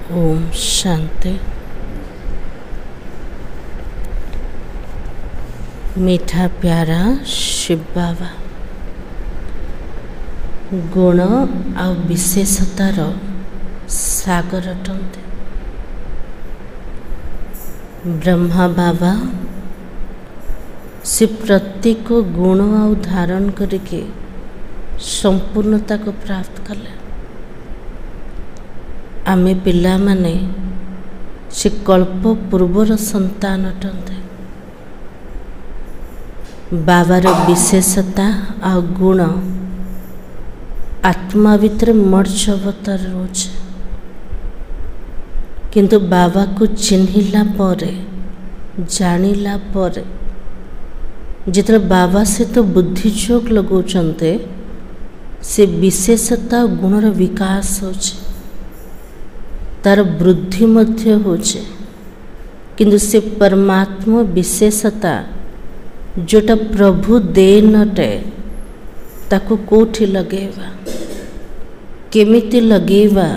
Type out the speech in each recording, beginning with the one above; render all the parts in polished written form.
ओम शांति। मीठा प्यारा शिव बाबा गुण आ विशेषतार सागर अटंते। ब्रह्मा बाबा से प्रत्येक गुण आ धारण करके संपूर्णता को प्राप्त कले। आमे पिला माने से कल्प पूर्वर संतान अटंते। बाबार विशेषता आ गुण आत्मा भितर मर्ज अवतार रोचे, किंतु बाबा को चिन्हिला परे जानिला परे जितने बाबा से तो बुद्धि चोक लगोचंते से विशेषता गुणर विकास होचे, तार वृद्धि मध्य होचे। किंतु से परमात्मा विशेषता जोटा प्रभु दे नटे ताको कोठी लगेवा, केमिति लगेवा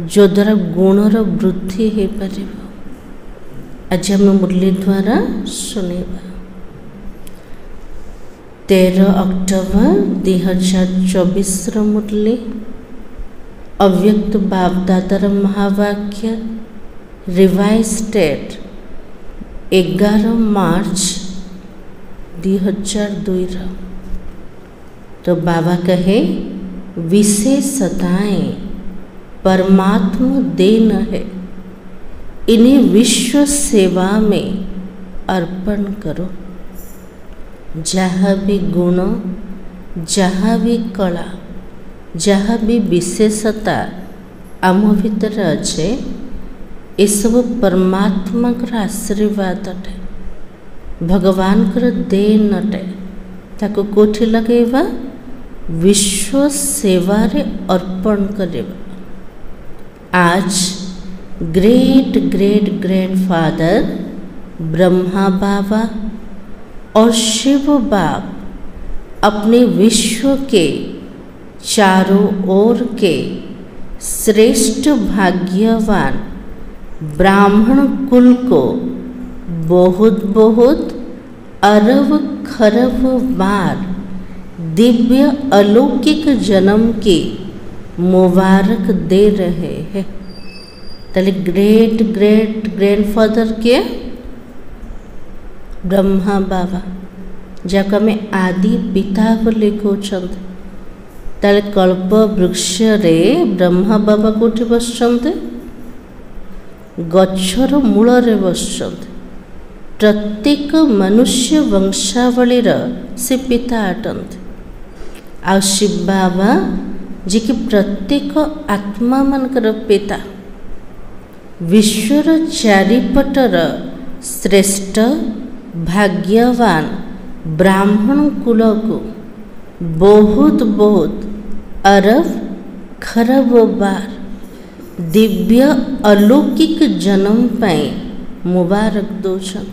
जो द्वारा गुणर वृद्धि हो पारिबो। आज हम मुरली द्वारा सुनिबा। 13 अक्टोबर 2024 मुरली अव्यक्त बापदादार महावाक्य रिवाइज डेट 11 मार्च 2002। तो बाबा कहे विशेषताएं परमात्मा देन है, इन्हें विश्व सेवा में अर्पण करो। जहाँ भी गुण, जहाँ भी कला, जहाँ भी विशेषता आम भितर अच्छे, ये सब परमात्मा कर आशीर्वाद अटे, भगवान कर देन अटे। ताको कोठी लगेवा विश्व सेवा रे अर्पण करेवा। आज ग्रेट ग्रेट ग्रैंडफादर ब्रह्मा बाबा और शिव बाप अपने विश्व के चारों ओर के श्रेष्ठ भाग्यवान ब्राह्मण कुल को बहुत बहुत अरब खरब बार दिव्य अलौकिक जन्म की मुबारक दे रहे हैं। तले ग्रेट ग्रेट ग्रैंडफादर के ब्रह्मा बाबा जाका में आदि पिता बोले कहते। ताले कल्प वृक्ष रे ब्रह्मा बाबा कोठी बसचंते, गच्छर मूल रे बसचंते। प्रत्येक मनुष्य वंशावली से पिता अटंते। आ शिव बाबा जी की प्रत्येक आत्मा मनकर पिता, विश्वर चारिपटर श्रेष्ठ भाग्यवान ब्राह्मण कुल को बहुत बहुत अरब खरब बार दिव्य अलौकिक जन्म पाई मुबारक दौरान।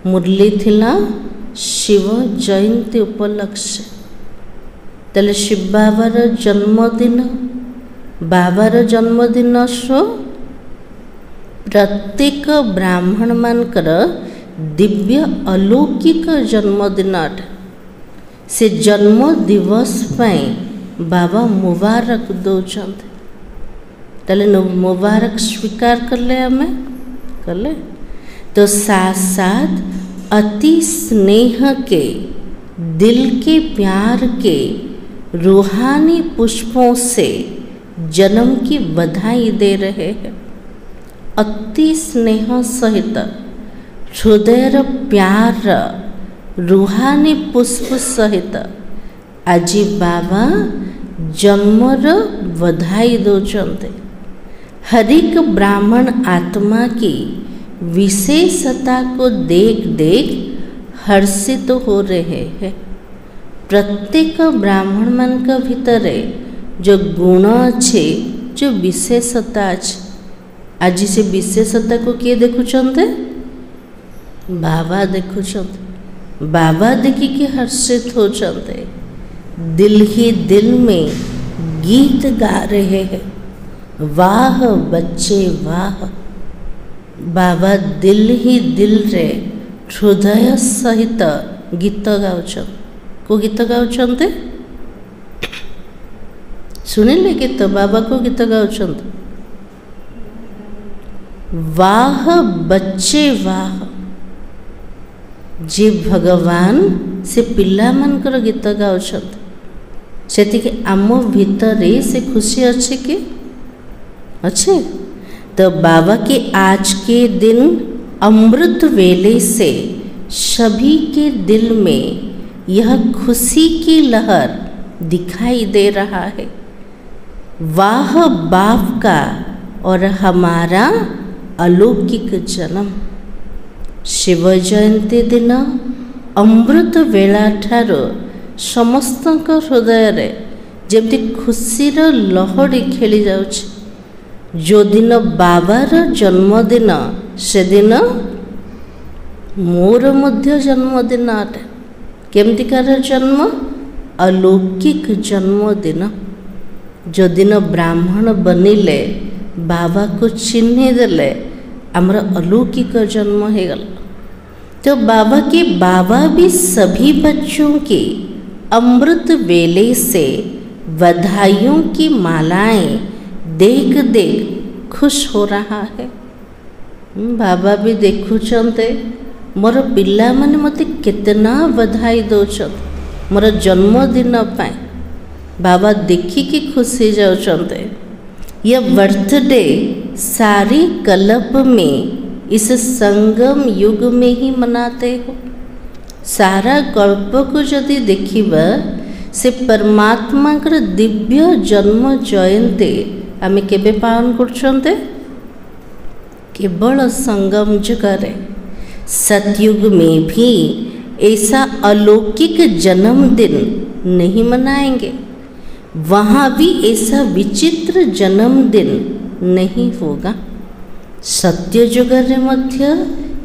मुरली थिला शिव जयंती उपलक्ष्य। तले शिव बाबार जन्मदिन, बाबार जन्मदिन सो प्रत्येक ब्राह्मण मानकर दिव्य अलौकिक जन्मदिन अटे। से जन्म दिवस पाई बाबा मुबारक दौरान। तले मुबारक स्वीकार कर ले, हमें कर ले। तो साथ साथ अति स्नेह के, दिल के प्यार के रूहानी पुष्पों से जन्म की बधाई दे रहे हैं। अति स्नेह सहित हृदयर प्यार रूहानी पुष्प सहित आज बाबा जन्मर बधाई दौरान। हरिक ब्राह्मण आत्मा की विशेषता को देख देख हर्षित हो रहे हैं। प्रत्येक ब्राह्मण मन का भीतर जो गुण अच्छे, जो विशेषता अच्छे, आज से विशेषता को किए देखुचंते? बाबा देखुचंते। बाबा देखिके हर्षित हो चलते, दिल ही दिल में गीत गा रहे हैं। वाह बच्चे वाह। बाबा दिल ही दिल रे हृदय सहित गीत गाउछन। को गीत गाउछन? सुनिले गीत? बाबा को गीत गाउछन? वाह बच्चे वाह। जे भगवान से पिला मानकर गीत गाउछन, सेतिके आम भितरे से खुशी अच्छे कि अच्छे? तो बाबा के आज के दिन अमृत वेले से सभी के दिल में यह खुशी की लहर दिखाई दे रहा है। वाह बाप का और हमारा अलौकिक जन्म। शिव जयंती दिन अमृत वेला ठारो समस्त हृदय रे जेमती खुशीर लहड़ी खेली जाउछ। जो दिन बाबार जन्मदिन से दिन मोर मध्य जन्मदिन अटे। केमतिकार जन्म? अलौकिक जन्मदिन। जो दिन ब्राह्मण बनिले, बाबा को चिन्ह देले, आमर अलौकिक जन्म हो गला। तो बाबा भी सभी बच्चों की अमृत वेले से बधाइयों की मालाएं देख देख खुश हो रहा है। बाबा भी देखुचंते मोर पिला माने मते कितना बधाई दौचन मोर जन्मदिन पाए। बाबा देखिकी खुशी जाउचंते। यह बर्थडे सारी कल्प में इस संगम युग में ही मनाते हो। सारा कल्प को जदि देखिबा से परमात्मा कर दिव्य जन्म जयंती आमे केबे पालन करछन्ते? केवल संगम जुगरे। सतयुग में भी ऐसा अलौकिक जन्मदिन नहीं मनाएंगे। वहाँ भी ऐसा विचित्र जन्मदिन नहीं होगा। सत्य जुगरे मध्य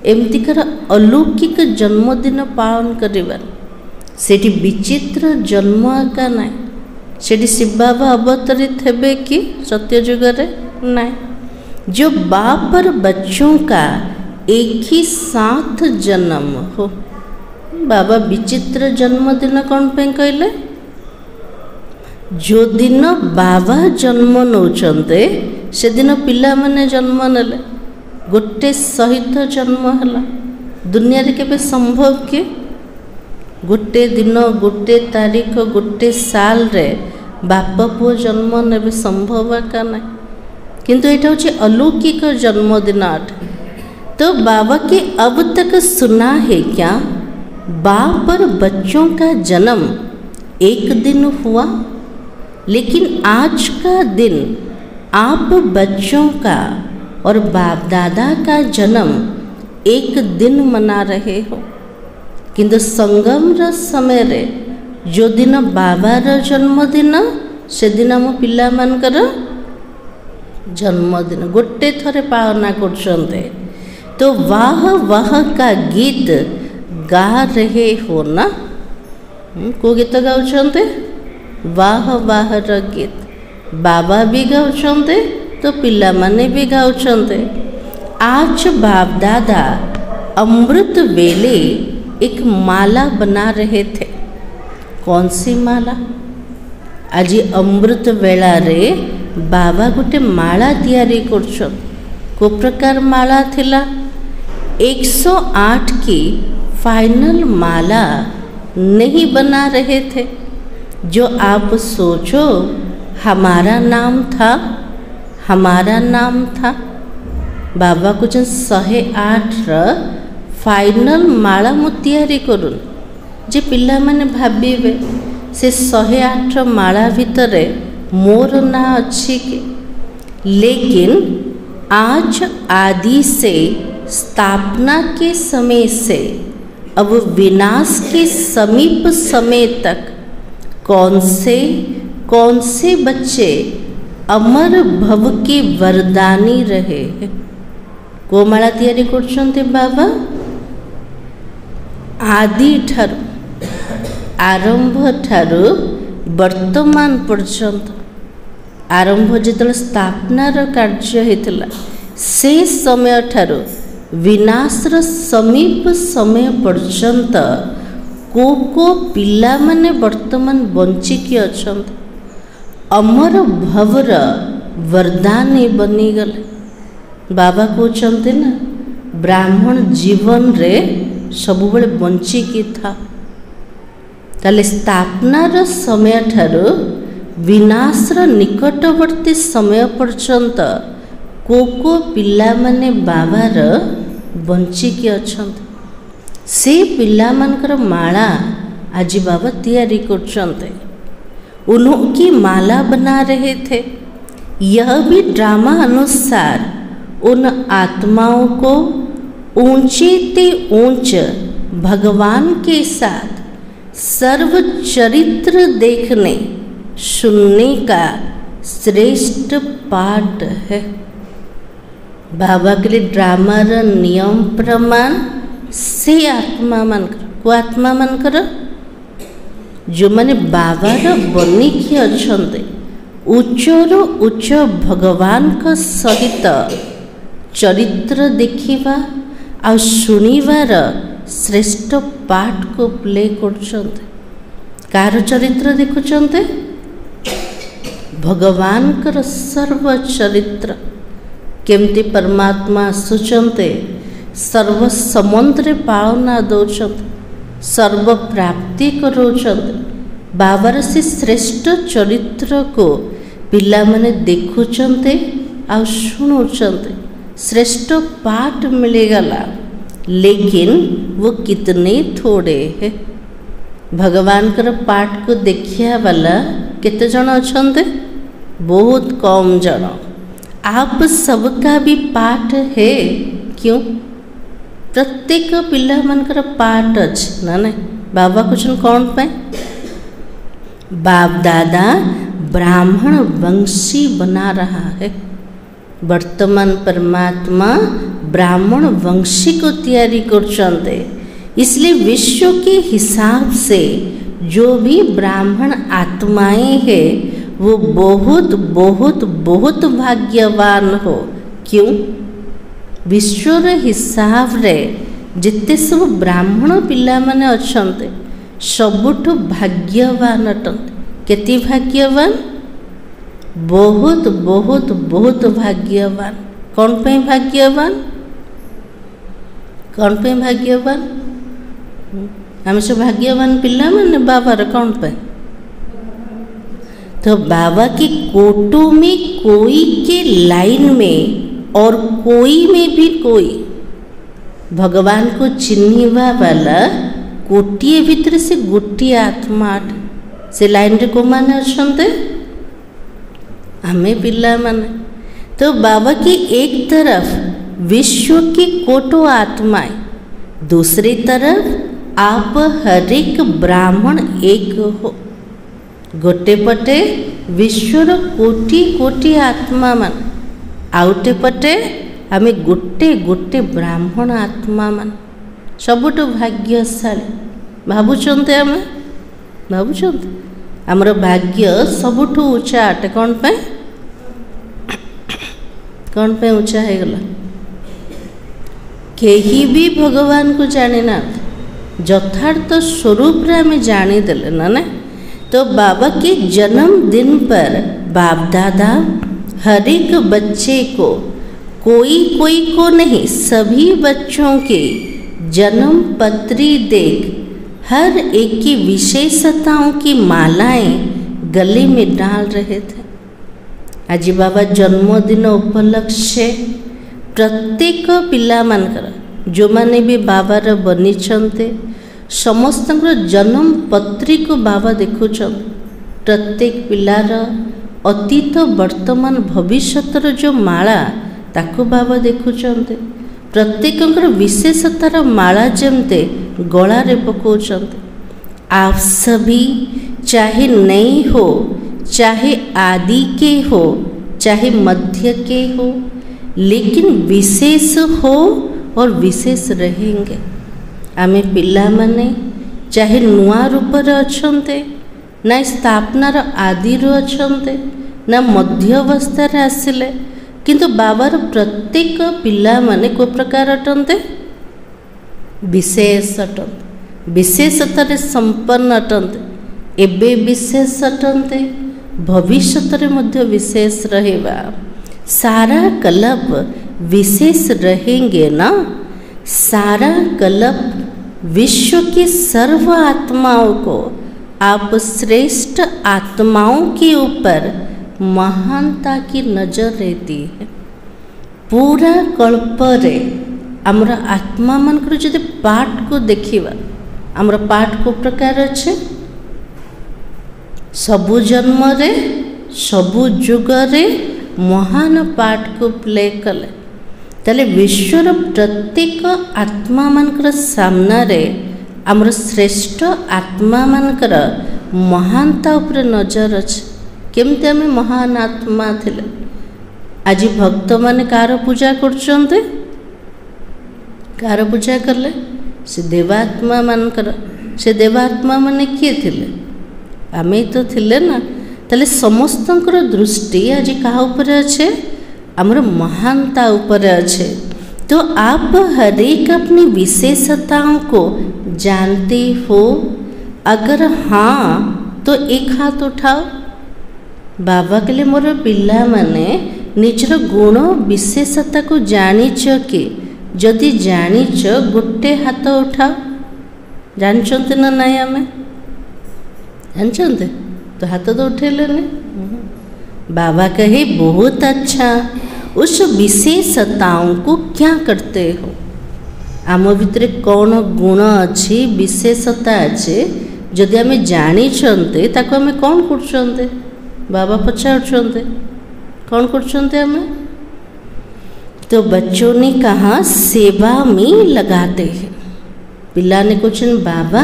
एमतिकर अलौकिक जन्मदिन पालन करिबार सेठी विचित्र जन्म आका नाई। सेठी शिव बाबा अवतरित हेबे कि सत्य जुगरे? नाई। जो बाप और बच्चों का एक ही साथ जन्म हो। बाबा विचित्र जन्मदिन कौन पे कहले? जो दिन बाबा जन्म नौचंते से दिन पिला माने जन्म नेले, गोटे सहित जन्म हला। दुनिया रे केबे संभव कि गोटे दिन, गोटे तारीख, गोटे साल रे बाप पुओ जन्म नेबे? संभव का नहीं। किंतु एटा होचे अलौकिक जन्मदिन अटे। तो बाबा के अब तक सुना है क्या बाप और बच्चों का जन्म एक दिन हुआ? लेकिन आज का दिन आप बच्चों का और बाप दादा का जन्म एक दिन मना रहे हो। किंतु संगम र समय रे जो दिन बाबार जन्मदिन से दिन आम पिला मानकर जन्मदिन गोटे थरे पालना करछन्ते। तो वाह वाह का गीत गा रहे हो ना? को गीत गाउछन्ते? वाह वाह र गीत बाबा भी गाउछन्ते, तो पिला माने भी गाउछन्ते। आज बाप दादा अमृत वेले एक माला बना रहे थे। कौन सी माला? आज अमृत वेला रे बाबा गोटे माला तैयारी करछन। को प्रकार माला थिला? 108 की फाइनल माला नहीं बना रहे थे। जो आप सोचो हमारा नाम था, हमारा नाम था। बाबा को जो 108 र फाइनल माला मु तैयारी करूँ जे पिला माने भाबिबे से 108 माला भितरे मोर ना अच्छी के। लेकिन आज आदि से स्थापना के समय से अब विनाश के समीप समय तक कौन से बच्चे अमर भव के वरदानी रहे हैं। को माला तैयारी करछन्ते बाबा? आदि ठारू आरंभ ठारू वर्तमान पर्यंत आरंभ जिते स्थापनार कार्य होता से समय ठारू विनाशर समीप समय पर्यंत को पिला माने वर्तमान बंचिकी अच्छा अमर भवर वरदान बनीगले। बाबा कहते ना ब्राह्मण जीवन रे सबुबले बंचिकी था। ताले स्थापनार समय ठारू विनाशर निकटवर्ती समय पर्यंत को पिला माने बाबार बंचिकी अच्छा से पिला मानकर माला आज बाबा तैयारी करते। उन्होंने माला बना रहे थे। यह भी ड्रामा अनुसार उन आत्माओं को ऊंचे ते ऊंच भगवान के साथ सर्व चरित्र देखने सुनने का श्रेष्ठ पाठ है। बाबा के लिए ड्रामार नियम प्रमाण से आत्मा मानकर को आत्मा मानकर जो माने बाबार बनिकी अच्छे उच्चरू उच्च भगवान का सहित चरित्र देखिबा आ सुनिबार श्रेष्ठ पाठ को प्ले करछन्ते। कार चरित्र देखुछन्ते भगवान कर सर्व चरित्र केमती परमात्मा आसुचन्ते सर्व समुद्र पालना दौरान सर्व प्राप्ति करोचन्ते। बाबार से श्रेष्ठ चरित्र को पिला माने देखुचन्ते आ शुणुचन्ते। श्रेष्ठ पाठ मिलेगला लेकिन वो कितने थोड़े है। भगवान कर पाठ को देखिया वाला कितने जन अच्छे बहुत कम जन। आप सबका भी पाठ है क्यों? प्रत्येक पिला मानकर पाठ अच्छे ना नहीं। बाबा कुछ कौन पे बाप दादा ब्राह्मण वंशी बना रहा है। वर्तमान परमात्मा ब्राह्मण वंशी को तैयारी करते। इसलिए विश्व के हिसाब से जो भी ब्राह्मण आत्माएं हैं वो बहुत बहुत बहुत भाग्यवान हो। क्यों? विश्वर हिसाब रे जिते सब ब्राह्मण पिला माने अच्छन्ते सबुठु भाग्यवान अटन्ते। केती भाग्यवान? बहुत बहुत बहुत भाग्यवान। कौन पे भाग्यवान? कौन पे भाग्यवान? हम सब भाग्यवान पिला माने बाबार कौन पे? तो बाबा के कोटो में कोई के लाइन में और कोई में भी कोई भगवान को चिन्हिबा वाला गोटे भितर से गोटे आत्मा से लाइन रे को माने अच्छे आमे पिला माने। तो बाबा की एक तरफ विश्व की कोटो आत्माएं, दूसरी तरफ आप हर एक ब्राह्मण एक हो। गोटे पटे विश्वर कोटि कोटि आत्मा मान आउटे पटे आमे गोटे गोटे ब्राह्मण आत्मा मान सबुठ भाग्यशाली भावुंते। आम भावुं आमर भाग्य सबुठ ऊंचा अटे। कौन पे कौन पे ऊंचा है गला? कहीं भी भगवान को जानी ना यथार्थ स्वरूप रे आमे जानी देले ना ना। तो बाबा के जन्मदिन पर बाप दादा हर एक बच्चे को कोई कोई को नहीं सभी बच्चों के जन्म पत्री देख हर एक की विशेषताओं की मालाएं गले में डाल रहे थे। आज बाबा जन्मदिन उपलक्षे प्रत्येक पिला मानकर जो माने भी बाबार बनीचंते समस्त जन्म पत्री को बाबा देखुचन। प्रत्येक पिलार अतीत वर्तमान भविष्यतर जो माला ताको बाबा देखुचंते। प्रत्येक विशेषतार माला जमते गलारे पकाउचंते। आप सभी चाहे नए हो, चाहे आदि के हो, चाहे मध्य के हो, लेकिन विशेष हो और विशेष रहेंगे। आमे पिला माने चाहे नुआ रूप अच्छे ना स्थापनार आदि अच्छे ना मध्य अवस्था आसिले किंतु बाबार प्रत्येक पिला माने को प्रकार अटंते विशेष अटंते विशेषतार संपन्न अटंते एबे विशेष अटंते भविष्य मध्य विशेष रहेगा सारा कल्प विशेष रहेंगे ना सारा कल्प विश्व की सर्व आत्माओं को आप श्रेष्ठ आत्माओं के ऊपर महानता की नजर रहती है पूरा कल्प रे आमर आत्मा मनकर जदि पाठ को देखिबा आमर पाठ को प्रकार अच्छे सबु जन्म रे सबु जुग रे महान पाठ को प्ले कले तले विश्वर प्रत्येक आत्मा मनकर सामना रे आमर श्रेष्ठ आत्मा मनकर महानता उपर नजर अच्छे केमती आम महान आत्मा थिले आज भक्त माने कार पूजा करछन्ते कार पूजा करले से देवात्मा मानकर से देवात्मा माने किए थिले आमे तो थिले ना तले समस्तंकर दृष्टि आज कहा ऊपर अच्छे आमर महानता ऊपर अच्छे तो आप हर एक अपनी विशेषताओं को जानते हो अगर हाँ तो एक हाथ उठाओ बाबा कहले मोर पिला माने निजर गुण विशेषता को जानिच कि जदि जानिच गोटे हाथ उठाओ जानते ना नाई आम जानते तो हाथ तो उठेलेनी बाबा कहे बहुत अच्छा उस विशेषताओं को क्या करते हो आम भितर कौन गुण अच्छी विशेषता अच्छे जदि आम जानिछन्ते ताको आम कौन करछन्ते बाबा पचारुछन्ते कौन करछन्ते आम तो बच्चों ने कहा सेवा में लगाते हैं पिला ने क्वेश्चन बाबा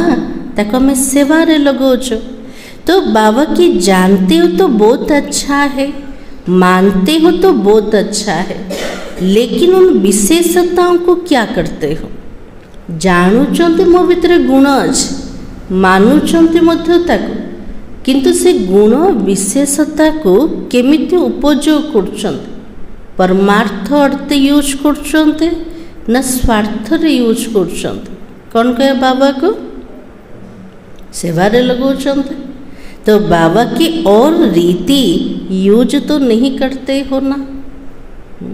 ताको आम सेवा रे लगोछ तो बाबा की जानते हो तो बहुत अच्छा है मानते हो तो बहुत अच्छा है लेकिन उन विशेषताओं को क्या करते हो जानुचंते मो भितर गुण अच्छे मानुचंते मध्य ताको किंतु से गुण विशेषता को केमिति उपयोग करछन्ते परमार्थ अर्थ यूज करछन्ते ना स्वार्थ रे यूज करछन्ते कौन कहे बाबा को सेवा रे लगोचन्ते तो बाबा की और रीति यूज तो नहीं करते हो ना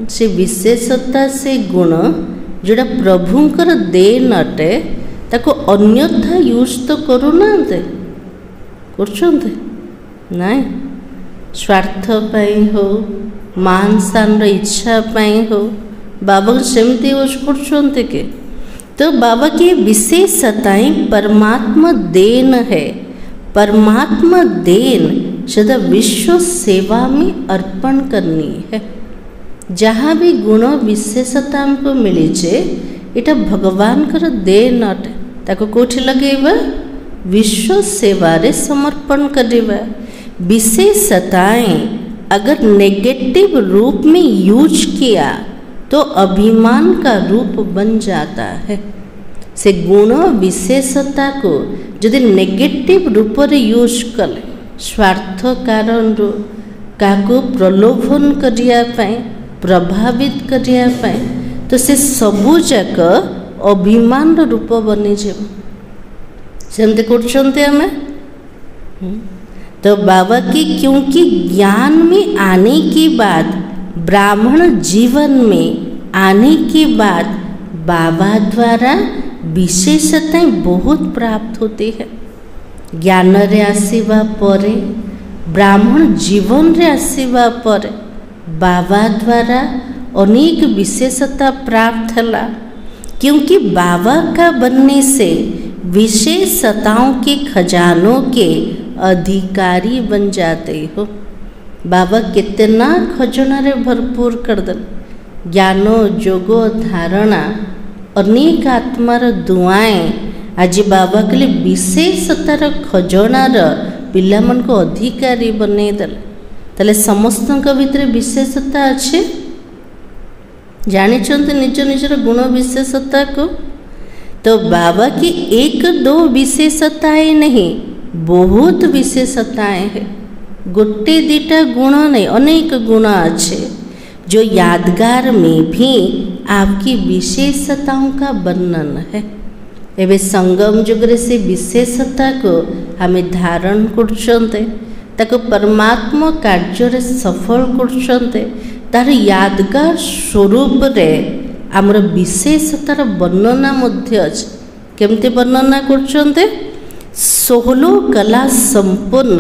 से विशेषता से गुण जोड़ा प्रभुंकर देन अटे ताको अन्यथा यूज तो करू ना करछन्ते नाई स्वार्थ पाई हो मान सान इच्छा पाई हो बाबा सेमती यूज करछन्ते के तो बाबा की विशेषताएं परमात्मा देन है परमात्मा देन सदा विश्व सेवा में अर्पण करनी है जहाँ भी गुण विशेषता हमको मिली छे इटा भगवान कर देन अटे ताको कोठी लगेबा विश्व सेवा रे समर्पण करिबा विशेषताएं अगर नेगेटिव रूप में यूज किया तो अभिमान का रूप बन जाता है से गुण विशेषता को जदि नेगेटिव रूप रे यूज कले स्वार्थ कारण काको प्रलोभन करिया पाए प्रभावित करिया पाए तो से सबू जाक अभिमान रूप बनी जाए सेमती करछन्ते आमे तो बाबा की क्योंकि ज्ञान में आने के बाद ब्राह्मण जीवन में आने के बाद बाबा द्वारा विशेषताएं बहुत प्राप्त होती है ज्ञान रे आसीबा परे ब्राह्मण जीवन रे आसीबा परे बाबा द्वारा अनेक विशेषता प्राप्त हला क्योंकि बाबा का बनने से विशेषताओं के खजानों के अधिकारी बन जाते हो बाबा कितना खजाना रे भरपूर कर दे ज्ञानो जोगो धारणा अनेक आत्मार दुआएं आज बाबा के लिए विशेषतार खजानार पिला मन को अधिकारी बने देले तले समस्त भीतर विशेषता अच्छे जानिछन्ते निज निजर गुण विशेषता को तो बाबा की एक दो विशेषताएं नहीं बहुत विशेषताएं हैं गोटे दीटा गुण नहीं, अनेक गुण अच्छे जो यादगार में भी आपकी विशेषताओं का वर्णन है। एवं संगम जुगरे से विशेषता को हमें धारण करछन्ते, ताको परमात्मा कार्य सफल करछन्ते, तार यादगार स्वरूप रे आमर विशेषतार वर्णना मध्य अछि। केमते वर्णना करछन्ते? 16 कला संपूर्ण,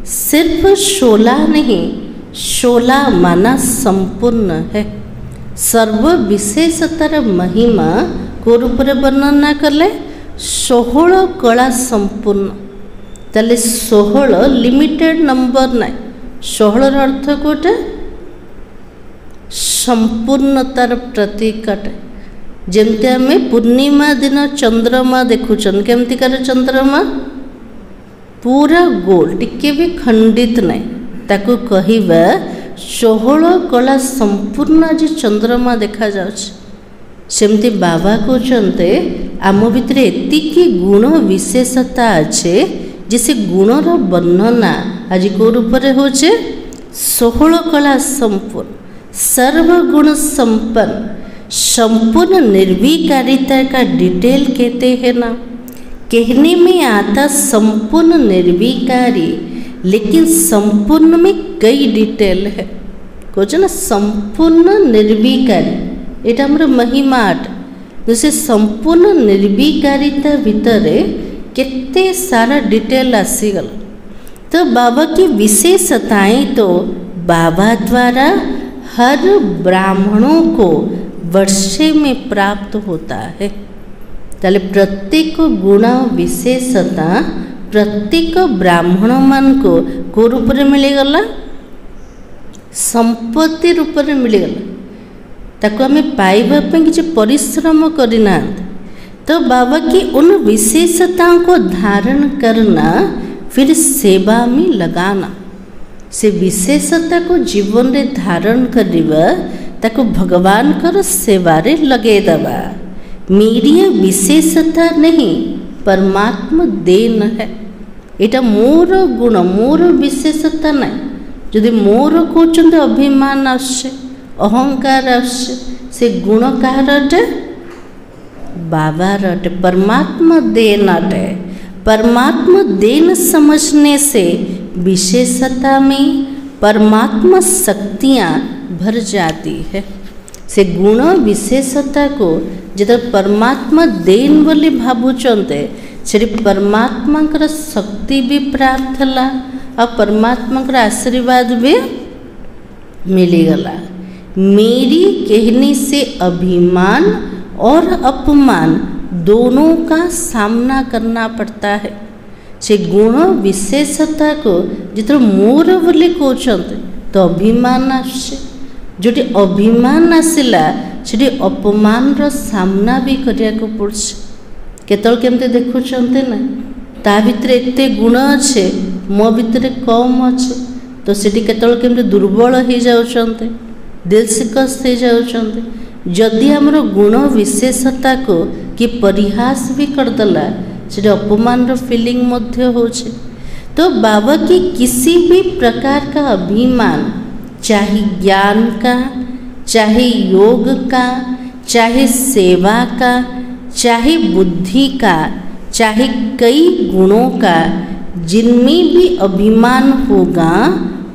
सिर्फ 16 नहीं 16 माना संपूर्ण है। सर्व विशेषतार महिमा को रूप रे वर्णना कले 16 कला संपूर्ण। ताले 16 लिमिटेड नंबर ना, 16 अर्थ कोटे संपूर्णतार प्रतीक अटे। जमती आम पूर्णिमा दिन चंद्रमा देखुचन, केमतिकार चंद्रमा पूरा गोल टिके भी खंडित नहीं, ताकू कहिबा 16 कला संपूर्ण आज चंद्रमा देखा जाउछ। सेमती बाबा कहते आम भितर एतिकी गुण विशेषता अच्छे जिसे गुणर वर्णना आज को रूप में होचे 16 कला संपूर्ण, सर्वगुण संपन्न, संपूर्ण निर्विकारिता का डिटेल कहते हैं ना। कहने में आता संपूर्ण निर्विकारी, लेकिन संपूर्ण में कई डिटेल है। कहे ना संपूर्ण निर्विकारी, एटा हमर महिमा अट। जैसे संपूर्ण निर्विकारिता भितर केते सारा डिटेल आसीगल। तो बाबा की विशेषताएं तो बाबा द्वारा हर ब्राह्मणों को वर्षे में प्राप्त होता है। ताले प्रत्येक गुण विशेषता प्रत्येक ब्राह्मण मान को रूप में मिलगला, संपत्ति रूप में मिलगला। ताको हमें पाइबा किसी परिश्रम करना। तो बाबा की उन विशेषताओं को धारण करना, फिर सेवा में लगाना, से विशेषता को जीवन रे धारण करवा, ताको भगवान कर सेवा रे लगे दबा। मेरी विशेषता नहीं, परमात्मा देन है। एटा मोर गुण, मोर विशेषता नहीं। जदि मोर कहते अभिमान आसे, अहंकार आसे, से गुण कहार अटे? बाबार अटे, परमात्मा देन अटे। परमात्मा देन समझने से विशेषता में परमात्मा शक्तियाँ भर जाती है। से गुण विशेषता को जो परमात्मा देन बोली भावुचंते, से परमात्मा शक्ति भी प्राप्त है और परमात्मा आशीर्वाद भी मिलीगला। मेरी कहने से अभिमान और अपमान दोनों का सामना करना पड़ता है। से गुण विशेषता को जितना मोर बोली कहते तो अभिमान आसे, जोटी अभिमान आसला से अपमान रो सामना भी करिया को पड़ছে। केतल केमते देखुचंते ना, ता भितर एते गुण अच्छे, मो भितर कम अच्छे, तो सेठी केतल केमते दुर्बल हो जाउचंते, दिल शिकस्त हो जाउचंते। जदि हमर गुण विशेषता को कि परिहास भी करदेला, से अपमान रो फीलिंग मध्य होचे। तो बाबा की किसी भी प्रकार का अभिमान, चाहे ज्ञान का, चाहे योग का, चाहे सेवा का, चाहे बुद्धि का, चाहे कई गुणों का, जिनमें भी अभिमान होगा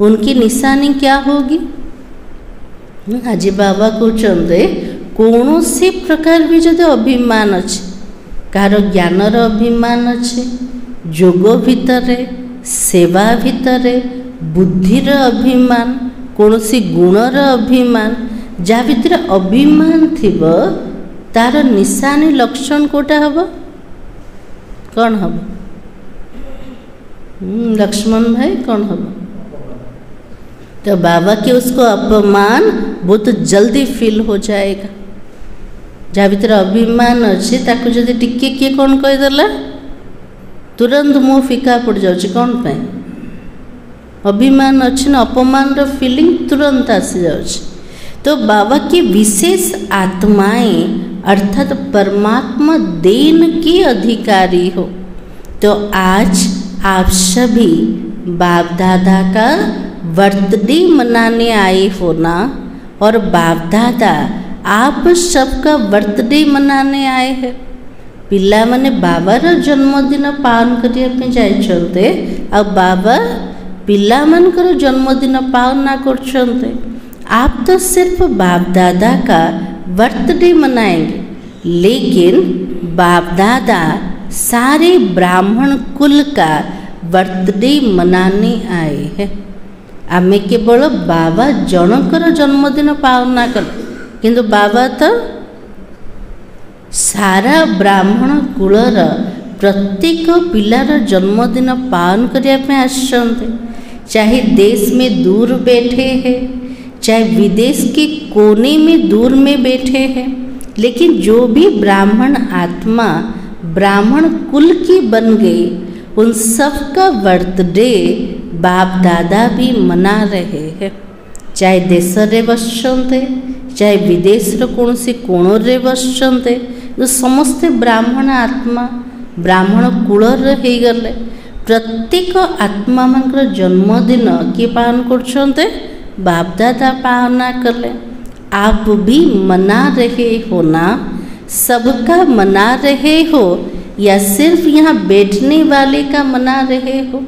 उनकी निशानी क्या होगी? आज बाबा कहते कौन से प्रकार भी जदि अभिमान अच्छे, कार ज्ञानर अभिमान अच्छे, जोग भितर, सेवा भितर, बुद्धिर अभिमान, कौन सी गुणर अभिमान, जहाँ भितर अभिमान थिब तार निशानी लक्षण कोटा हम कौन हम? लक्ष्मण भाई कौन हम? तो बाबा के उसको अपमान बहुत जल्दी फील हो जाएगा। जहाँ भीतर अभिमान अच्छे ताको जदि टिके किए कौन कहीदेला, तुरंत मुँह फिका पड़ जाऊँ। कौन पे अभिमान अच्छे ना, अपमान रो फीलिंग तुरंत आसी जाऊँ। तो बाबा की विशेष आत्माएं अर्थात परमात्मा देन के अधिकारी हो। तो आज आप सभी बाप दादा का बर्थडे मनाने आए हो ना, और बाप दादा आप सबका बर्थडे मनाने आए हैं। पिला माने बाबार जन्मदिन पालन करने जाइछन्ते, आ बाबा पिला मानकर जन्मदिन पालन करछन्ते। आप तो सिर्फ बाप दादा का बर्थडे मनाएंगे, लेकिन बाप दादा सारे ब्राह्मण कुल का बर्थडे मनाने आए हैं। आमे केवल बाबा जनकर जन्मदिन पालन कल, किंतु बाबा तो सारा ब्राह्मण कुलर प्रत्येक पिलार जन्मदिन पालन करने आसछन्ते। चाहे देश में दूर बैठे हैं, चाहे विदेश के कोने में दूर में बैठे हैं, लेकिन जो भी ब्राह्मण आत्मा ब्राह्मण कुल की बन गई, उन सब का बर्थडे बाप दादा भी मना रहे हैं। चाहे देश रे बसचन्ते, चाहे विदेश कौन सी कोण रे बसचन्ते, जो समस्ते ब्राह्मण आत्मा ब्राह्मण कुलर हो गले। प्रत्येक आत्मा मानकर जन्मदिन किए पालन करछन्ते, बाप दादा पालन कले। आप भी मना रहे हो ना? सबका मना रहे हो या सिर्फ यहाँ बैठने वाले का मना रहे हो?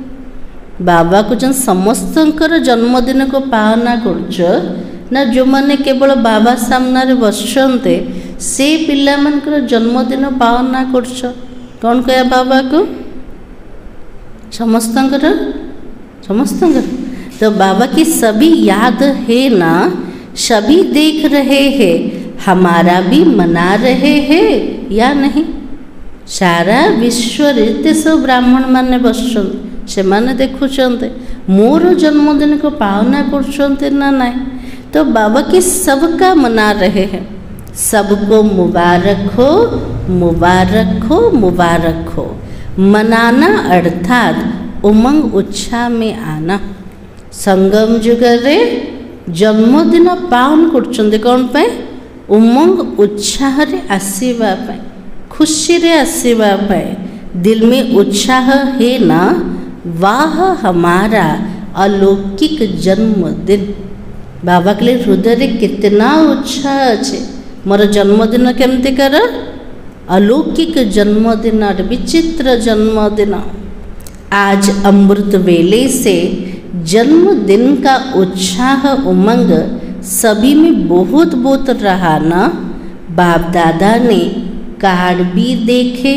बाबा को जन समस्तंकर जन्मदिन को पालन करछ ना, जो माने केवल बाबा सामने बसचन्ते से पिला मानकर जन्मदिन पालन करछ? कौन कहे बाबा को? समस्तंकर समस्तंकर। तो बाबा की सभी याद है ना, सभी देख रहे हैं, हमारा भी मना रहे हैं या नहीं? सारा विश्व रीते सब ब्राह्मण माने बसचन्ते, से माने देखुचन्ते मोर जन्मदिन को पालन करछन्ते ना नहीं? तो बाबा की सबका मना रहे हैं। सबको मुबारक हो, मुबारक हो, मुबारक हो। मनाना अर्थात उमंग उत्साह में आना। संगम जुगरे जन्मदिन पालन करछन्ते कौन पे? उमंग उत्साह रे आसीबा पे, खुशी रे आसीबा पे। दिल में उत्साह है ना, वाह हमारा अलौकिक जन्मदिन। बाबा के लिए हृदय रे कितना उत्साह अच्छे। मोर जन्मदिन केमती कर? अलौकिक जन्मदिन, विचित्र जन्मदिन। आज अमृत वेले से जन्मदिन का उत्साह उमंग सभी में बहुत बहुत रहा ना। बाप दादा ने कार्ड भी देखे,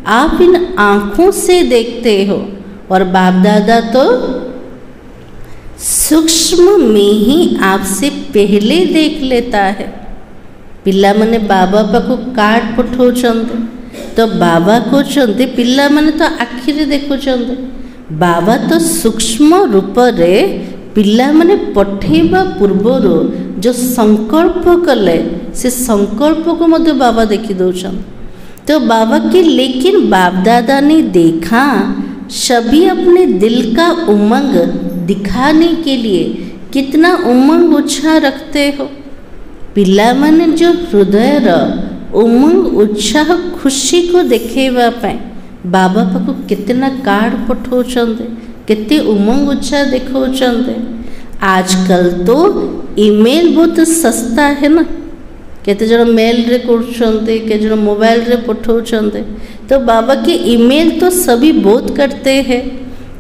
आप इन आँखों से देखते हो, और बाप दादा तो सूक्ष्म में ही आपसे पहले देख लेता है। पिला माने बाबा पाखु कार्ड पठाउछन्ते, तो बाबा कहते पिला माने तो आखिर देखुछन्ते, बाबा तो सूक्ष्म रूप रे पिला माने पठेबा पूर्वर जो संकल्प कले से संकल्प को मध्य बाबा देखी दौछन। तो बाबा के लेकिन बाप दादा ने देखा सभी अपने दिल का उमंग दिखाने के लिए कितना उमंग उत्साह रखते हो। पिला माने जो हृदय उमंग उत्साह खुशी को देखेबा पाए बाबा पाखु कितना कार्ड पठाउछन्ते, केते उमंग उत्साह देखौछन्ते। आजकल तो ईमेल बहुत सस्ता है ना, केते जन मेल रे करछन्ते, के जन मोबाइल रे पठाउछन्ते। तो बाबा के ईमेल तो सभी बहुत करते हैं,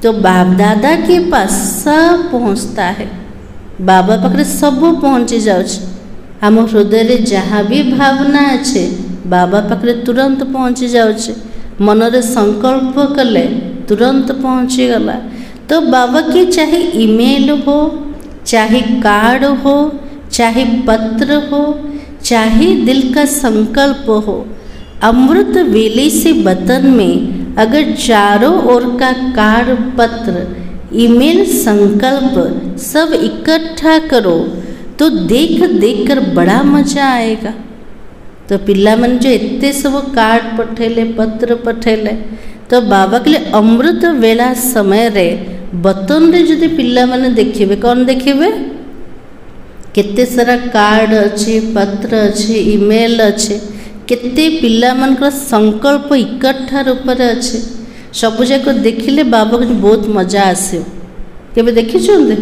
तो बाप दादा के पास सब पहुँचता है। बाबा पाखरे सब पहुँची जाउछ। आम हृदय रे जहाँ भी भावना अच्छे बाबा पाखरे तुरंत पहुँची जाउछे। मनरे संकल्प कले तुरंत पहुँची गला। तो बाबा की चाहे ईमेल हो, चाहे कार्ड हो, चाहे पत्र हो, चाहे दिल का संकल्प हो, अमृत वेले से बतन में अगर चारों ओर का कार्ड, पत्र, ईमेल, संकल्प सब इकट्ठा करो तो देख देख कर बड़ा मजा आएगा। तो पिला मन जो इतने सब कार्ड पठेले, पत्र पठेले, तो बाबा के लिए अमृत वेला समय रे बतन रे जदि पिला माने देखिबे, कौन देखिबे? केते सारा कार्ड अच्छे, पत्र अच्छे, ईमेल अच्छे, केते पिला मानकर संकल्प इकट्ठा रूप रे अच्छे। सबुजाक देखिले बाबा को बहुत मजा आसे केबे देखिछन्ते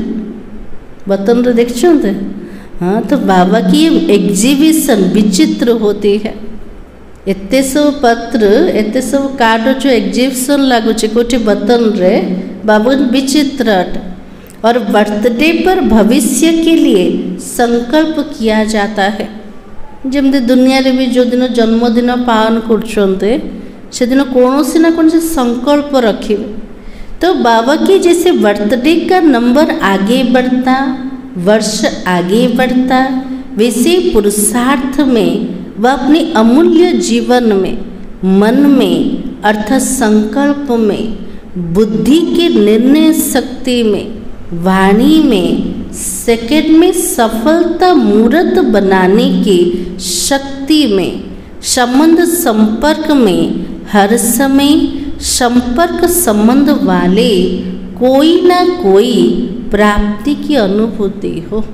बर्तन रे देखिछन्ते। हाँ तो बाबा की एग्जीबिशन विचित्र होती है। एते सब पत्र एते सब कार्ड जो एग्जीबिशन लगुच गोटे बर्तन रे बाबा विचित्र अट। और बर्थडे पर भविष्य के लिए संकल्प किया जाता है। जमती दुनिया रे भी जो दिन जन्मदिन पालन करछन्ते से दिन कौन ना कौन से संकल्प रखिए। तो बाबा की जैसे बर्थडे का नंबर आगे बढ़ता वर्ष आगे बढ़ता वैसे पुरुषार्थ में व अपने अमूल्य जीवन में मन में अर्थात संकल्प में बुद्धि के निर्णय शक्ति में वाणी में सेकंड में सफलता मूर्त बनाने की शक्ति में संबंध संपर्क में हर समय संपर्क संबंध वाले कोई ना कोई प्राप्ति की अनुभूति हो।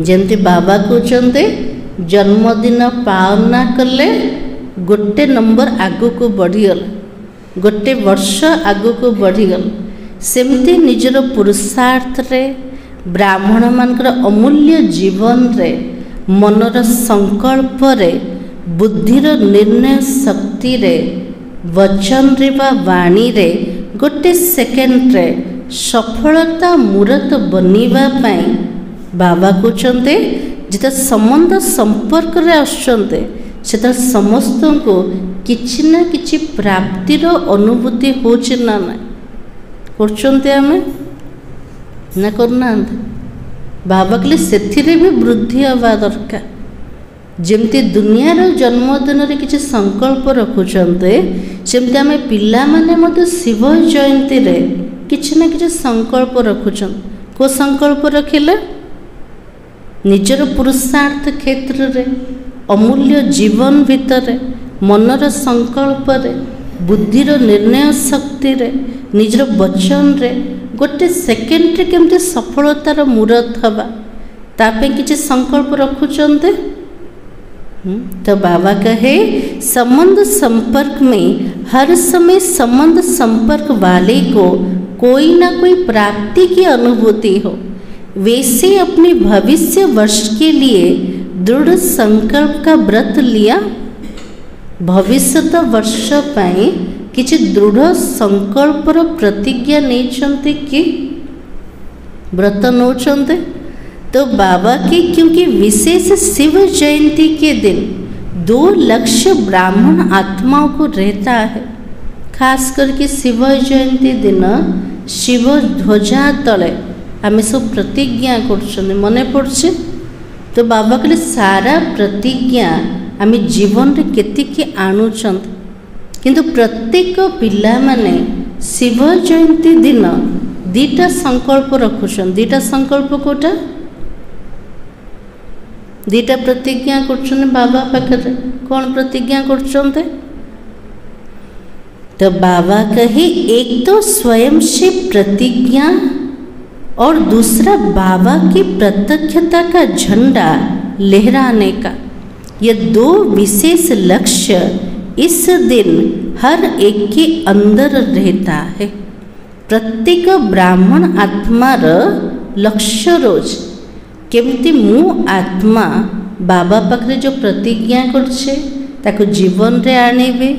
जमती बाबा कहते जन्मदिन पालना कले गोटे नंबर आगु को बढ़ीगला गोटे वर्ष आगु को बढ़ीगला सेमती निजर पुरुषार्थ रे ब्राह्मण मानकर अमूल्य जीवन रे मनर संकल्प रे बुद्धिर निर्णय शक्ति रे वचन रे वा वाणी रे गोटे सेकेंड रे सफलता मूर्त बनिबा पाई बाबा कहते जिते संबंध संपर्क रे आसुचंते सेता समस्त को किछि ना किछि प्राप्तिर अनुभूति होछि ना ना करचंते आमे ना करना बाबा कहले सेथिरे भी वृद्धि हवा दरकार। जेमती दुनिया रो जन्मदिन रे किछि संकल्प रखुचंते सेमती आमे पिला माने मते शिव जयंती रे किछि ना किछि संकल्प रखुचन। को संकल्प रखिले निजर पुरुषार्थ क्षेत्र रे अमूल्य जीवन भितर मनर संकल्प रे बुद्धिर निर्णय शक्ति रे निजर वचन रे गोटे सेकेंड रे केमती सफलतार मूर्त हवा तापे किछि संकल्प रखुचंते। तो बाबा कहे संबंध संपर्क में हर समय संबंध संपर्क वाले को कोई ना कोई प्राप्ति की अनुभूति हो। वैसे अपने भविष्य वर्ष के लिए दृढ़ संकल्प का व्रत लिया। भविष्यत वर्ष पाई किछि दृढ़ संकल्पर प्रतिज्ञा नहीं कि व्रत नौचंते। तो बाबा की क्योंकि विशेष शिव जयंती के दिन 2 लक्ष्य ब्राह्मण आत्माओं को रहता है। खास करके शिव जयंती दिन शिव ध्वजा तले आम सब प्रतिज्ञा कर मने पड़े। तो बाबा कहले सारा प्रतिज्ञा आम जीवन रे केतिकी आणुचंत किंतु प्रत्येक पिला माने शिव जयंती दिन 2टा संकल्प रखुछन। 2टा संकल्प कोटा 2टा प्रतिज्ञा कर बाबा पाखे कौन प्रतिज्ञा कर। तो बाबा कहे एक तो स्वयं से प्रतिज्ञा और दूसरा बाबा की प्रत्यक्षता का झंडा लहराने का। ये 2 विशेष लक्ष्य इस दिन हर एक के अंदर रहता है। प्रत्येक ब्राह्मण आत्मार लक्ष्य रोज केमती मु आत्मा बाबा पाखरे जो प्रतिज्ञा करछे ताको जीवन रे आनिबे।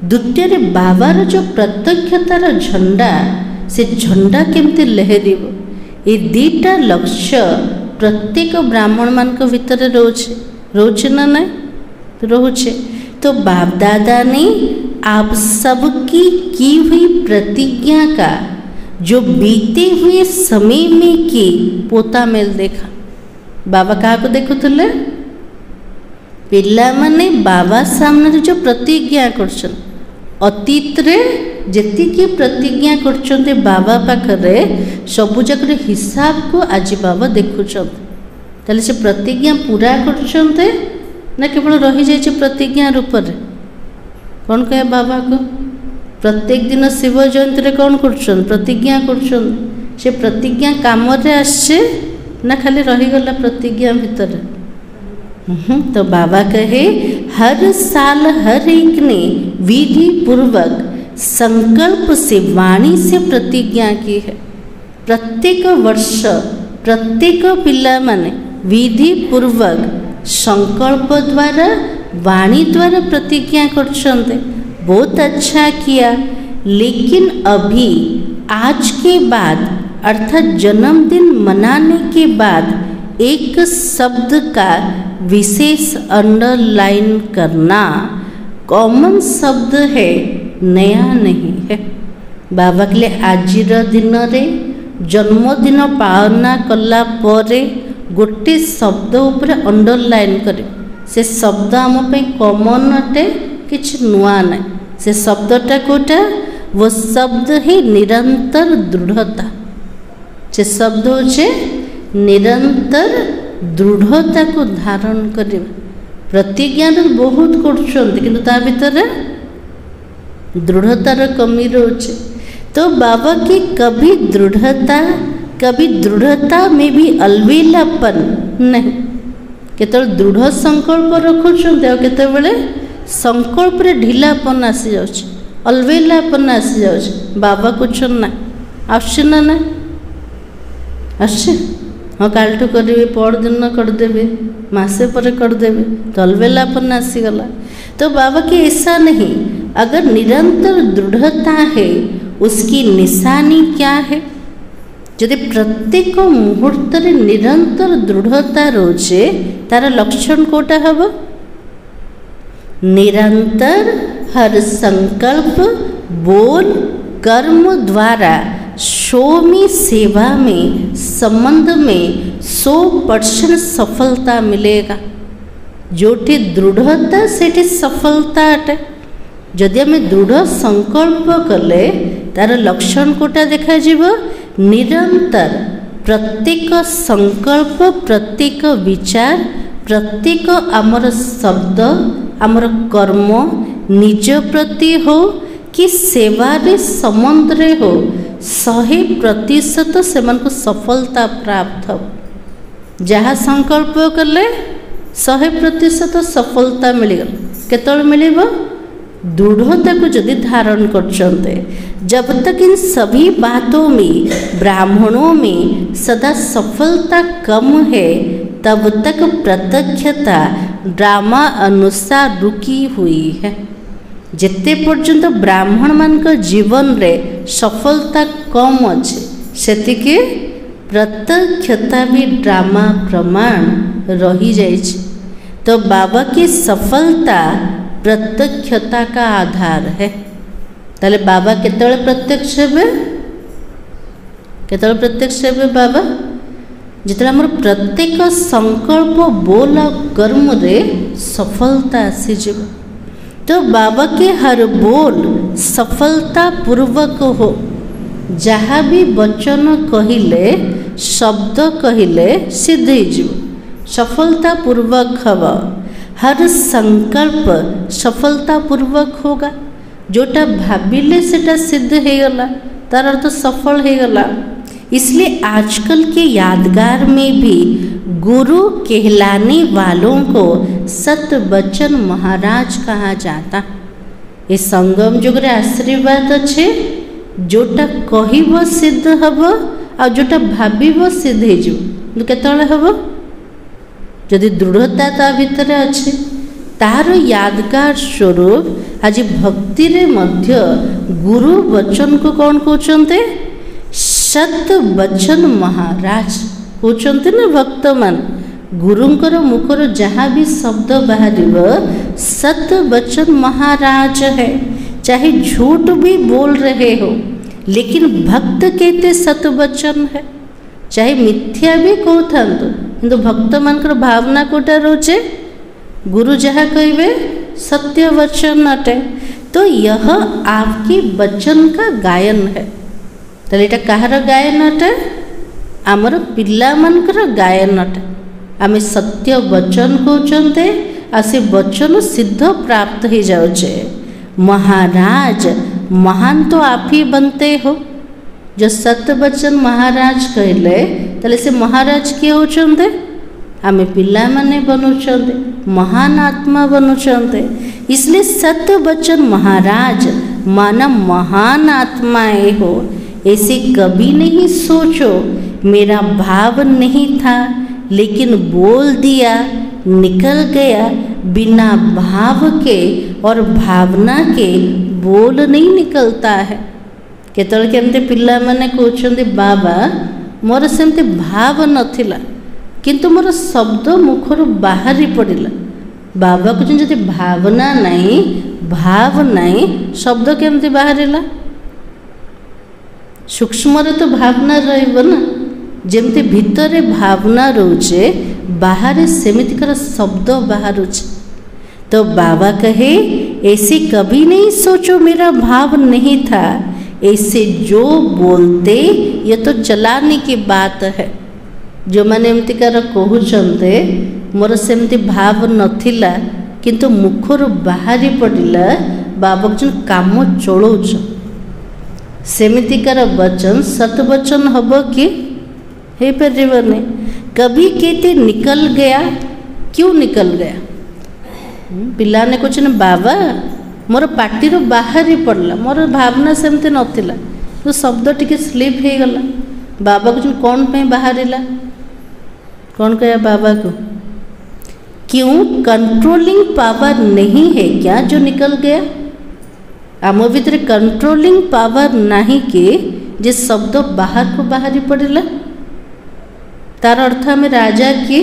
द्वितीय बाबार जो प्रत्यक्षतार झंडा से झंडा केमती लहरिबो। ये 2टा लक्ष्य प्रत्येक ब्राह्मण मान भीतर रोचे ना ना रोचे। तो बाप दादा ने आप सबकी की हुई प्रतिज्ञा का जो बीते हुए समय में की पोता मेल देखा। बाबा क्या को देखुले पिला माने बाबा सामने जो प्रतिज्ञा करछन अतीत रे जेतिकी प्रतिज्ञा करछन्ते बाबा पाखरे सबु जकर हिसाब को आज बाबा देखुछन। ताले से प्रतिज्ञा पूरा करछन्ते ना केवल रही जाइछे प्रतिज्ञा रूप रे। कौन कहे बाबा को प्रत्येक दिन शिव जयंती रे कौन करछन प्रतिज्ञा करछन। से प्रतिज्ञा काम रे आछे ना खाली रही गला प्रतिज्ञा भीतर। तो बाबा कहे हर साल हर एक ने विधि पूर्वक संकल्प से, वाणी से प्रतिज्ञा की है। प्रत्येक वर्ष प्रत्येक पिला माने विधि पूर्वक संकल्प द्वारा, वाणी द्वारा प्रतिज्ञा करछन्ते। बहुत अच्छा किया, लेकिन अभी आज के बाद अर्थात जन्मदिन मनाने के बाद एक शब्द का विशेष अंडरलाइन करना कॉमन शब्द है, नया नहीं है। बाबा के लिए आजिर दिन रे जन्मदिन पालना कला परे गोटे शब्द उपर अंडरलाइन करे। से शब्द आम पे कॉमन अटे, किछ नुआ ना। से शब्दटा कोटा, वो शब्द है निरंतर दृढ़ता। से शब्द होचे निरंतर दृढ़ता को धारण करे। प्रतिज्ञा तो बहुत करछन्ते, किंतु ता भीतर दृढ़तार कमी रोचे। तो बाबा की कभी दृढ़ता में भी अलवेलापन नहीं। केतल दृढ़ संकल्प रखुछन्ते, और केतबेले संकल्प रे ढिलापन आसी जाउछ, अलवेलापन आसी जाउछ। बाबा कुछ ना आछे ना ना आछे, हाँ कालठू करेंगे, पर दिन करदेवे, मासे पर करदेवे, तो अलवेलापन आसीगला। तो बाबा की ऐसा नहीं। अगर निरंतर दृढ़ता है, उसकी निशानी क्या है? यदि प्रत्येक मुहूर्त निरंतर दृढ़ता रोचे, तार लक्षण कोटा हम निरंतर हर संकल्प, बोल, कर्म द्वारा स्वामी सेवा में, संबंध में 100% सफलता मिलेगा। जोठी दृढ़ता सेठी सफलता अटे। जदि आम दृढ़ संकल्प कले तार लक्षण कोटा देखा जीव, निरंतर प्रत्येक संकल्प, प्रत्येक विचार, प्रत्येक आमर शब्द, आमर कर्म निज प्रति हो कि सेवारे संबंध रे हो, 100% से सफलता प्राप्त हो। जहाँ संकल्प कले 100% सफलता मिलगल। केतल मिलिबो? दृढ़ता को यदि धारण करते। जब तक इन सभी बातों में, ब्राह्मणों में सदा सफलता कम है, तब तक प्रत्यक्षता ड्रामा अनुसार रुकी हुई है। जिते पर्यंत ब्राह्मण मान जीवन रे सफलता कम अच्छे, सेतिके प्रत्यक्षता भी ड्रामा प्रमाण रही जाइए। तो बाबा की सफलता प्रत्यक्षता का आधार है। ताले बाबा केतळे प्रत्यक्ष हेबे? केतळे प्रत्यक्ष हेबे बाबा? जितने आमर प्रत्येक संकल्प, बोल और कर्म रे सफलता आसीज। तो बाबा के हर बोल सफलता पूर्वक हो। जहाँ भी वचन कहिले, शब्द कहिले सिद्ध हो, सफलता पूर्वक हवा। हर संकल्प सफलता पूर्वक होगा। जोटा भाविले सेटा सिद्ध हो गला, तार अर्थ सफल हो गला। इसलिए आजकल के यादगार में भी गुरु कहलाने वालों को सतवचन महाराज कहा जाता। ये संगम जुग रे आशीर्वाद अच्छे। जोटा कहब सिद्ध हब, आ जोटा भाविब सिद्ध हो। केतळे हब? यदि दृढ़ता ता भितर अच्छे, तार यादगार स्वरूप आज भक्ति रे मध्य गुरु वचन को कौन कहते? सतवचन महाराज कहते ना। भक्त मान गुरुंकर मुखर जहाँ भी शब्द बाहर सतवचन महाराज है। चाहे झूठ भी बोल रहे हो, लेकिन भक्त कहते सतवचन है। चाहे मिथ्या भी कहता किंतु भक्त मानकर भावना कोटा रोचे, गुरु जहाँ कहे सत्य वचन अटे। तो यह आपके वचन का गायन है। तो ये कहार गायन अटे? आमर पिला मानकर गायन अटे। आम सत्य वचन कहते, आ से वचन सिद्ध प्राप्त हो जाऊे। महाराज महान तो आप ही बनते हो। जो सत्य वचन महाराज कहले, तले से महाराज किए होचंते? आम पिला माने बनुचंते, महान आत्मा बनुचंते। इसलिए सत्य वचन महाराज माना महान आत्माएं हो, ऐसे कभी नहीं सोचो मेरा भाव नहीं था लेकिन बोल दिया, निकल गया। बिना भाव के और भावना के बोल नहीं निकलता है। केतल केमते पिला माने कहउछन्ते बाबा मोर सेमते भाव नथिला किंतु मोर शब्द मुखर बाहरी पड़िला। बाबा को जदि भावना नहीं, भाव नहीं, शब्द केमते बाहरिला? सूक्ष्म रे तो भावना रहइबो ना, जेमते भितरे भावना रोचे बाहर सेमितिकर शब्द बाहरुचे। तो बाबा कहे ऐसे कभी नहीं सोचो मेरा भाव नहीं था, ऐसे जो बोलते ये तो चलाने की बात है। जो मैंने एमतिकार कहते मोर सेमती भाव नथिला किंतु मुखर बाहरी पड़िला, बाबा जो काम चलौच सेमितिकार वचन सत वचन हम कि हे परिवने। कभी कहते निकल गया, क्यों निकल गया? पिला ने कुछ न बाबा मोर पार्टी बाहरी पड़ला, मोर भावना सेमती नथिला तो शब्द टिके स्लीप हो गला। बाबा को कौन पे बाहरिला? कौन कहा बाबा को? क्यों कंट्रोलिंग पावर नहीं है क्या जो निकल गया? आम भीतर कंट्रोलिंग पावर नहीं कि जे शब्द बाहर को बाहरी पड़िला। तार अर्थ आम राजा किए?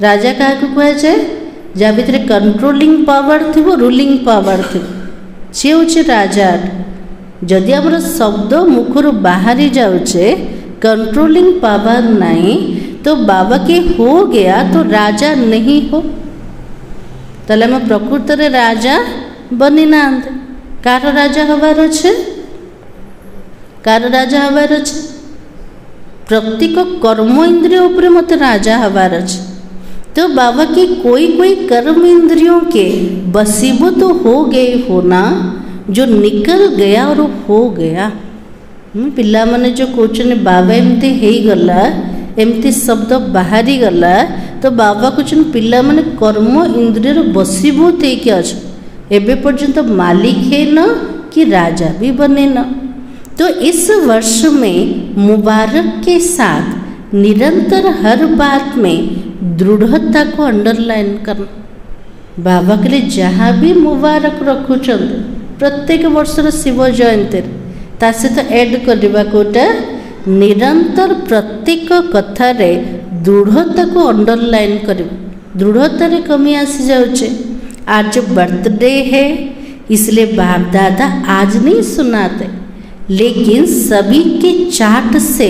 राजा क्या कह जाए? जहाँ भीतर कंट्रोलिंग पावर थी, रूलिंग पावर थी, सी हूँ राजा। जदि आम शब्द मुखर बाहरी जाऊे, कंट्रोलिंग पावर नहीं तो बाबा के हो गया तो राजा नहीं हो। ताले आम प्रकृत रे राजा बनी ना। कार राजा हबार अच्छे? कार राजा हबार अच्छे? प्रत्येक कर्म इंद्रिय उपरे मत राजा हबार अच्छे। तो बाबा की कोई कोई कर्म इंद्रियों के बसीबूत तो हो गए होना, जो निकल गया और हो गया। पिला माने जो कहते बाबा एमती हो गला, एमती शब्द बाहरी गला, तो बाबा कहते पिला माने कर्म इंद्रिय बसीभूत होके अच्छे, एबे पर्यंत मालिक है न कि राजा भी बने न। तो इस वर्ष में मुबारक के साथ निरंतर हर बात में दृढ़ता को अंडरलाइन करना। बाबा के लिए जहाँ भी मुबारक रखुंट प्रत्येक वर्षर शिव जयंती ता सहित एड करवा कोटा निरंतर प्रत्येक कथार दृढ़ता को अंडरलाइन कर। दृढ़तार कमी आसी जाऊे। आज बर्थडे है इसलिए बाप दादा आज नहीं सुनाते, लेकिन सभी के चार्ट से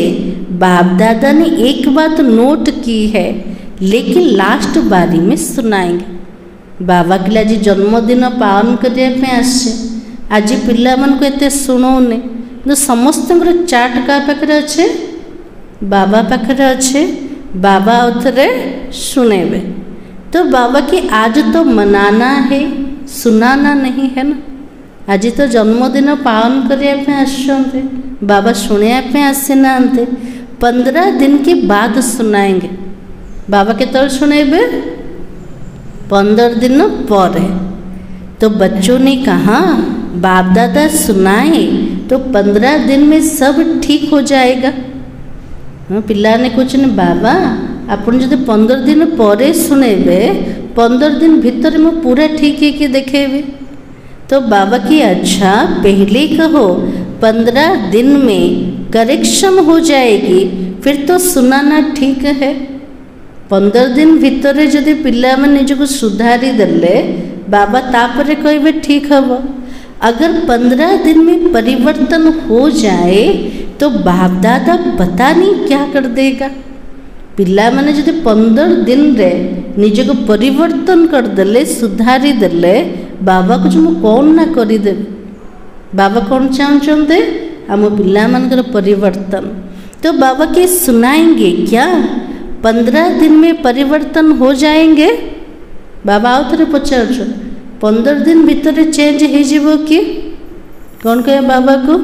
बाप दादा ने एक बात नोट की है, लेकिन लास्ट बारी में सुनाएंगे। बाबा के आज जन्मदिन पालन करने आसे, आज पिला मन को एते शुणौने तो समस्त चार्ट क्या पाखे अच्छे? बाबा पाखे अच्छे। बाबा उथरे शुणेबे। तो बाबा की आज तो मनाना है, सुनाना नहीं है ना। आज तो जन्मदिन पालन करने आसते, बाबा शुणिया आसी ना। 15 दिन के बाद सुनाएंगे। बाबा के शुणेबे 15 दिन पर। तो बच्चों ने कहा बाप दादा सुनाए तो 15 दिन में सब ठीक हो जाएगा। पिला ने कुछ नहीं बाबा आपन जो 15 दिन पर शुणेबे 15 दिन भीतर मैं पूरा ठीक है कि देखेबे। तो बाबा की अच्छा पहले कहो 15 दिन में करेक्शन हो जाएगी, फिर तो सुनाना ठीक है। 15 दिन भीतर जदि पिला माने निजको सुधारी देले बाबा तापरे कहबे ठीक हबो। अगर 15 दिन में परिवर्तन हो जाए तो बाप दादा पता नहीं क्या कर देगा। पिला माने जदि 15 दिन रे निजको परिवर्तन कर देले, सुधारी देले, बाबा कुछ मु कौन ना करी दे। बाबा कौन चाहते? आम पिला मानकर परिवर्तन। तो बाबा के सुनाएंगे क्या 15 दिन में परिवर्तन हो जाएंगे? बाबा आउ थे पचार 15 दिन भीतर चेंज हो कि कौन कहे बाबा को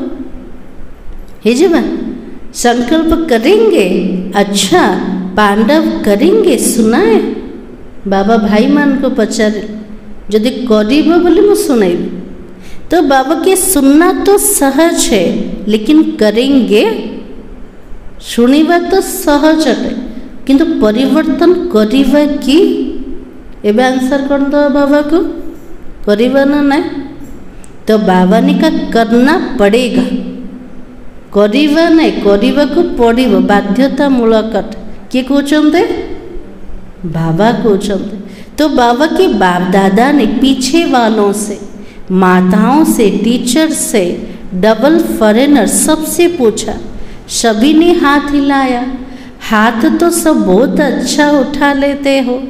हो संकल्प करेंगे। अच्छा पांडव करेंगे सुनाए। बाबा भाई मान को पचारे जदि करीब बोली मु सुनाइबी। तो बाबा के सुनना तो सहज है, लेकिन करेंगे शुणिबा तो सहज है, किंतु परिवर्तन करिबा कि एबे आंसर कर दो बाबा को, करिबा ना नहीं। तो बाबा ने का करना पड़ेगा, करिबा नहीं, करिबा को पड़िबो, बाध्यतामूलक। किए कहते बाबा कहते। तो बाबा के बाप दादा ने पीछे वालों से, माताओं से, टीचर से, डबल फॉरेनर सबसे पूछा, सभी ने हाथ हिलाया। हाथ तो सब बहुत अच्छा उठा लेते हो।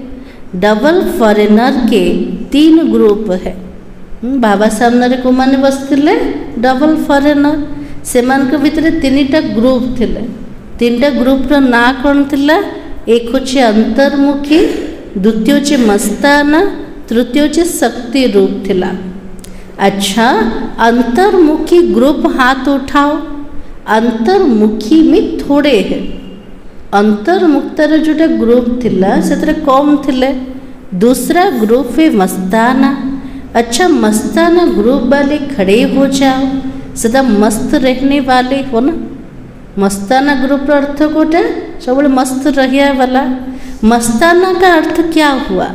डबल फॉरेनर के 3 ग्रुप है। बाबा सामने को माने बसते डबल फॉरेनर, से भितर 3टा ग्रुप थिले। 3टा ग्रुप ना कौन थिला? एक होचे अंतर्मुखी, द्वितीय होचे मस्ताना, तृतीय होचे शक्ति रूप थिला। अच्छा, अंतर्मुखी ग्रुप हाथ उठाओ। अंतर्मुखी में थोड़े है, अंतर्मुक्तर जोटा ग्रुप थिला से कम थिले। दूसरा ग्रुप है मस्ताना। अच्छा, मस्ताना ग्रुप वाले खड़े हो जाओ, सदा मस्त रहने वाले हो ना। मस्ताना ग्रुप का अर्थ कोटा सब मस्त रहिया वाला। मस्ताना का अर्थ क्या हुआ?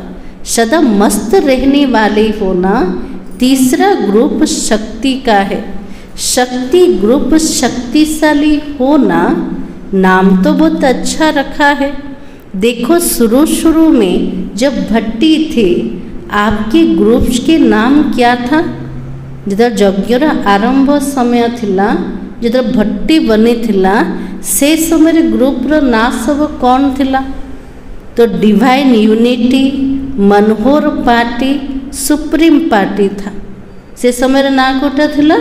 सदा मस्त रहने वाले होना। तीसरा ग्रुप शक्ति का है। शक्ति ग्रुप शक्तिशाली होना। नाम तो बहुत अच्छा रखा है। देखो शुरू में जब भट्टी थे, आपके ग्रुप के नाम क्या था? जिधर यज्ञर आरंभ समय थिला, जिधर भट्टी बनी थिला, से समय ग्रुप ना सब कौन थिला? तो डिवाइन यूनिटी, मनोहर पार्टी, सुप्रीम पार्टी था। से समय ना कोटा थिला?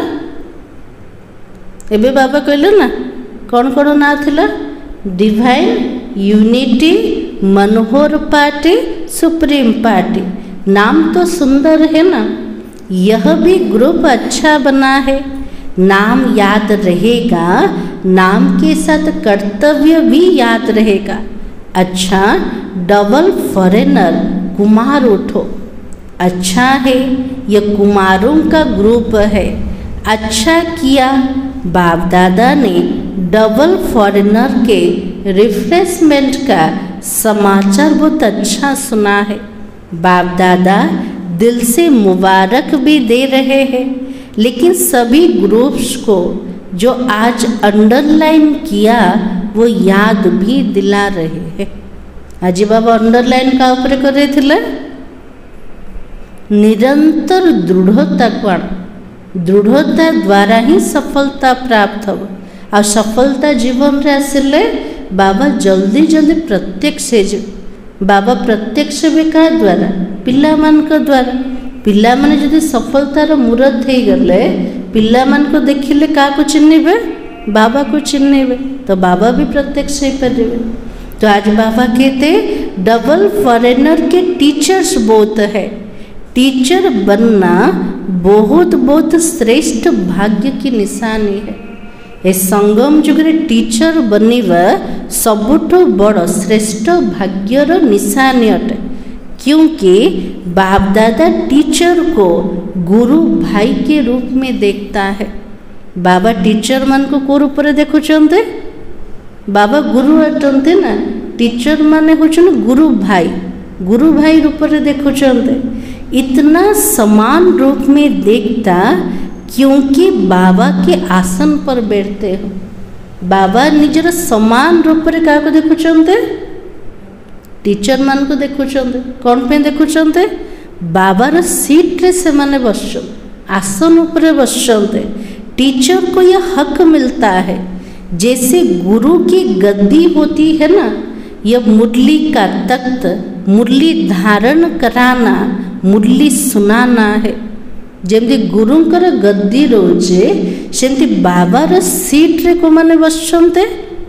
एबे बाबा कहले ना कौन कौन ना थिला? डिवाइन यूनिटी, मनोहर पार्टी, सुप्रीम पार्टी। नाम तो सुंदर है ना। यह भी ग्रुप अच्छा बना है। नाम याद रहेगा, नाम के साथ कर्तव्य भी याद रहेगा। अच्छा, डबल फॉरेनर कुमार उठो। अच्छा है, यह कुमारों का ग्रुप है। अच्छा किया, बाप दादा ने डबल फॉरेनर के रिफ्रेशमेंट का समाचार बहुत अच्छा सुना है। बाप दादा दिल से मुबारक भी दे रहे हैं, लेकिन सभी ग्रुप्स को जो आज अंडरलाइन किया वो याद भी दिला रहे हैं। आज बाबा अंडरलाइन का ऊपर कर रहे थे निरंतर दृढ़ता कौन? दृढ़ता द्वारा ही सफलता प्राप्त हो। आ सफलता जीवन रे आसिले बाबा जल्दी जल्दी प्रत्यक्ष से बाबा प्रत्यक्ष भी क्या द्वारा? पिला मान का द्वारा। पिला माने जदि सफलतार मूर्त हो गले, पिला मान को देखिले का को चिन्हबे? बाबा को चिन्हबे, तो बाबा भी प्रत्यक्ष हो पारे। तो आज बाबा कहते डबल फॉरेनर के टीचर्स बहुत है। टीचर बनना बहुत बहुत श्रेष्ठ भाग्य की निशानी है। ए संगम जुगरे टीचर बनिवा सबुठो बड़ श्रेष्ठ भाग्यर निशानी अटे। क्योंकि बाप दादा टीचर को गुरु भाई के रूप में देखता है। बाबा टीचर मान को को रूप में देखुचंते? बाबा गुरु अटंते ना। टीचर माने होचन गुरु भाई रूप में देखुचंते। इतना समान रूप में देखता क्योंकि बाबा के आसन पर बैठते हो। बाबा निजर समान रूप में क्या को देखुचंते? टीचर मान को देखुचंते। कौन पे देखुचंते? बाबार सीट रे से माने बस आसन ऊपर बसते। टीचर को यह हक मिलता है, जैसे गुरु की गद्दी होती है ना, यह मुरली का तख्त, मुरली धारण कराना, मुरली सुनाना है। जमी गुरुंकर गद्दी रोजे सेमती बाबार सीट रे को माने बसते,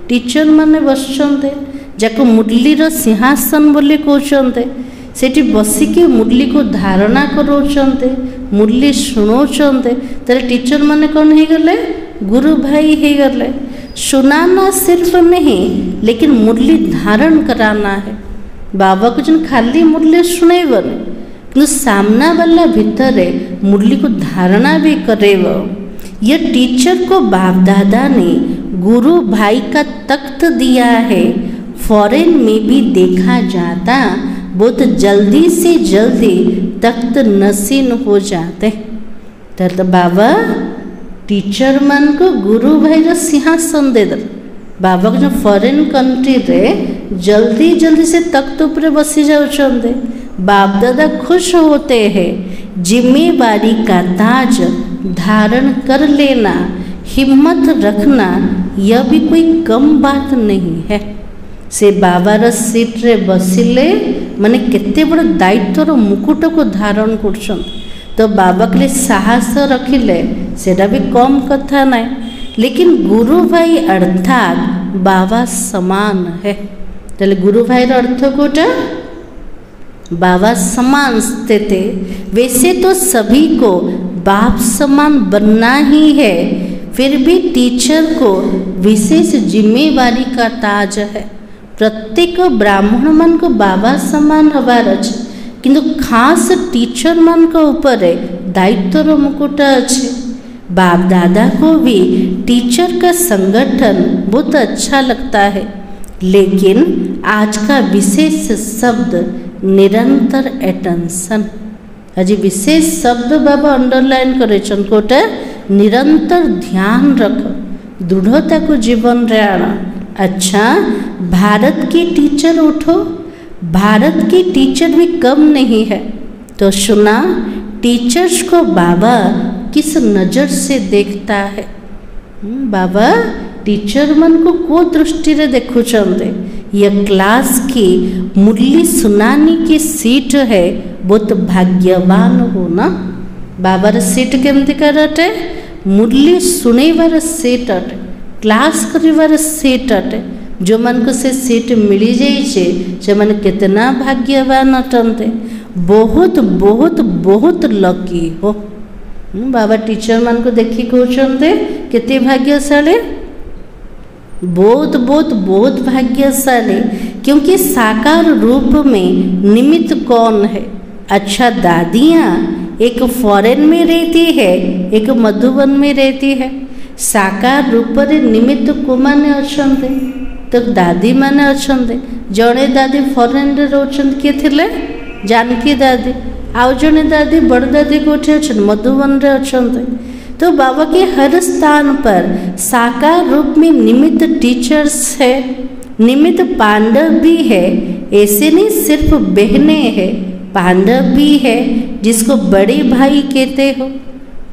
टीचर माने बसते, जाको मुरलीर सिंहासन बोली कहते। सेठी बसिकी मुरली को धारणा करोचंते, मुरली शुणोचंते। तेरे टीचर माने कौन हो गले? गुरु भाई हो गले। सुनाना सिर्फ नहीं, लेकिन मुरली धारण कराना है। बाबा को जन खाली मुरली सुनेबन, କିନ୍ତୁ सामना वाला भितर मुरली को धारणा भी करेव। यह टीचर को बाप दादा ने गुरु भाई का तख्त दिया है। फॉरेन में भी देखा जाता बहुत जल्दी से जल्दी तख्त नसीन हो जाते। तो बाबा टीचर मान को गुरु भाई रो सिंहासन दे दे। बाबा को जो फॉरेन कंट्री रे जल्दी जल्दी से तख्त ऊपर बसी जाउछंदे। बाप दादा खुश होते हैं। जिम्मेवारी का ताज धारण कर लेना, हिम्मत रखना, यह भी कोई कम बात नहीं है। से बाबार सीट रे बसिले माने केते बड़ दायित्वर मुकुट को धारण कर। तो बाबा के लिए साहस रखिले सेटा भी कम कथा नहीं। लेकिन गुरु भाई अर्थात बाबा समान है। तो गुरु भाई अर्थ कोटा बाबा समान स्थित है। वैसे तो सभी को बाप समान बनना ही है, फिर भी टीचर को विशेष जिम्मेवारी का ताज है। प्रत्येक ब्राह्मण मन को बाबा समान हबार अच्छे, किंतु खास टीचर मन को ऊपर दायित्व मुकुट अच्छे। बाप दादा को भी टीचर का संगठन बहुत अच्छा लगता है, लेकिन आज का विशेष शब्द निरंतर अटेंशन। आज विशेष शब्द बाबा अंडरलाइन करे कोटे निरंतर ध्यान रख, दृढ़ता को जीवन रे आना। अच्छा, भारत की टीचर उठो, भारत की टीचर भी कम नहीं है। तो सुना टीचर्स को बाबा किस नज़र से देखता है। बाबा टीचर मन को दृष्टि रे देखुचंदे। यह क्लास की मुरली सुनाने की सीट है, बहुत भाग्यवान हो ना। बाबार सीट केमती अटे, मुरली सुनेबार सीट अटे, क्लास करिवार सीट अटे। जो मन को से सीट मिली जाइए से मन कितना भाग्यवान अटंते। बहुत बहुत बहुत लकी हो। बाबा टीचर मन को देखी कहते केते भाग्यशाली, बहुत बहुत बहुत भाग्यशाली। क्योंकि साकार रूप में निमित्त कौन है? अच्छा, दादियाँ एक फॉरेन में रहती है, एक मधुबन में रहती है। साकार रूप रे निमित्त को माने अछंते, तो दादी माने अछंते। जड़े दादी फॉरेन रे रोचंत किए थिले? जानकी दादी। आउ जने दादी बड़ दादी कोठे अछन? मधुबन रे अछंते। तो बाबा के हर स्थान पर साकार रूप में निमित्त टीचर्स है, निमित्त पांडव भी है। ऐसे नहीं सिर्फ बहनें हैं, पांडव भी है जिसको बड़े भाई कहते हो।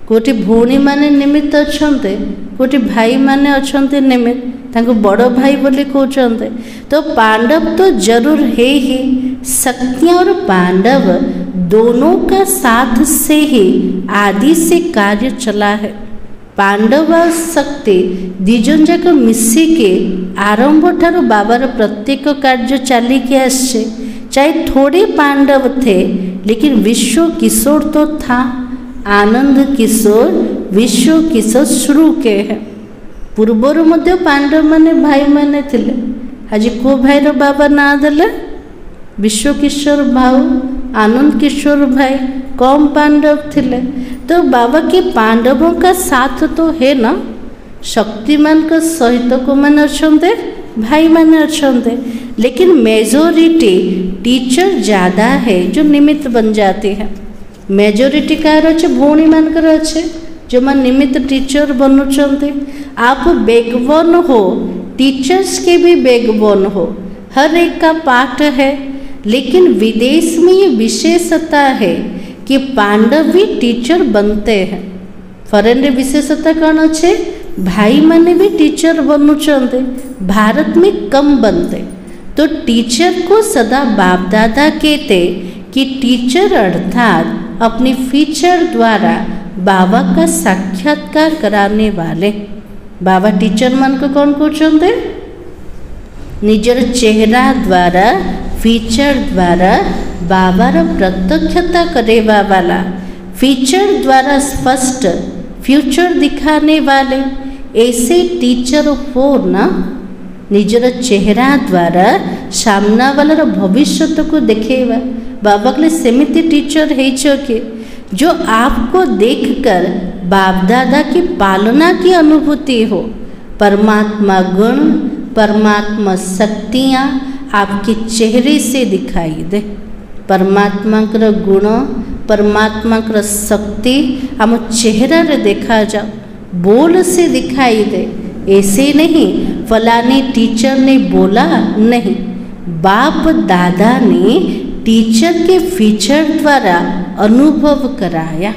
कोटि भौणी माने निमित्त अछंते, कोटि भाई माने अछंते निमित्त, तांको बड़ भाई बोली कहते। तो पांडव तो जरूर है ही। शक्तियाँ और पांडव दोनों का साथ से ही आदि से कार्य चला है। पांडव और शक्ति दिजन जाक मिसिके आरंभ ठार बाबार प्रत्येक कार्य चली के आसे। चाहे थोड़े पांडव थे, लेकिन विश्व किशोर तो था। आनंद किशोर विश्व किशोर शुरू के है। पूर्वर मध्य पांडव माने भाई माने थिले। आज को भाईर बाबा ना देले? विश्व किशोर भाऊ, आनंद किशोर भाई, कम पांडव थिले। तो बाबा के पांडवों का साथ तो है ना। शक्तिमान का सहित को माने अछंते, भाई माने अछंते। लेकिन मेजोरिटी टीचर ज़्यादा है जो निमित्त बन जाती है। मेजोरिटी कार अच्छे भौणी मानकर अच्छे जो मान निमित्त टीचर बनुचंते। आप बैकबोन हो, टीचर्स के भी बैकबोन हो। हर एक का पार्ट है। लेकिन विदेश में ये विशेषता है कि पांडव भी टीचर बनते हैं। फॉरेन रे विशेषता कौन अच्छे? भाई माने भी टीचर बनुचंते, भारत में कम बनते। तो टीचर को सदा बाप दादा कहते कि टीचर अर्थात अपनी फीचर द्वारा बाबा का साक्षात्कार कराने वाले। बाबा टीचर मन को कौन कहते? निजर चेहरा द्वारा, फीचर द्वारा बाबार प्रत्यक्षता करेवा वाला, फीचर द्वारा स्पष्ट फ्यूचर दिखाने वाले। ऐसे टीचर हो ना। निजर चेहरा द्वारा सामना वालार भविष्य को देखेवा। बाबा कहले सेमिति टीचर है कि जो आपको देखकर बाप दादा की पालना की अनुभूति हो। परमात्मा गुण परमात्मा शक्तियाँ आपके चेहरे से दिखाई दे। परमात्मा का गुण परमात्मा का शक्ति आम चेहरा रे देखा जाओ, बोल से दिखाई दे। ऐसे नहीं फलाने टीचर ने बोला, नहीं, बाप दादा ने टीचर के फीचर द्वारा अनुभव कराया।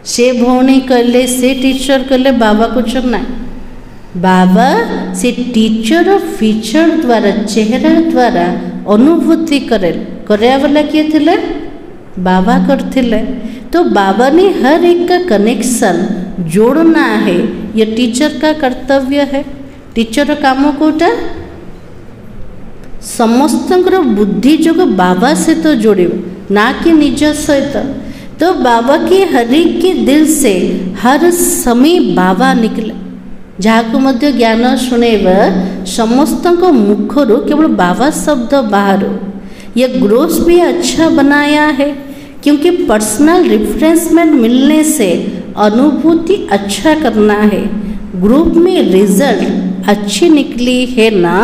से भौणी करले से टीचर करले बाबा कुछ ना, बाबा से टीचर फीचर द्वारा चेहरा द्वारा अनुभूति करे वाला किए थे? बाबा करथिले। तो बाबा ने हर एक का कनेक्शन जोड़ना है, ये टीचर का कर्तव्य है। टीचर काम कोटा समस्त बुद्धि जो बाबा से तो जोड़ ना कि निज सहित। तो बाबा के हर एक के दिल से हर समय बाबा निकले। जहाँ को मध्य ज्ञान शुणेब समस्त मुखर केवल बाबा शब्द बाहर। यह ग्रोथ भी अच्छा बनाया है, क्योंकि पर्सनल रिफ्रेशमेंट मिलने से अनुभूति अच्छा करना है। ग्रुप में रिजल्ट अच्छी निकली है ना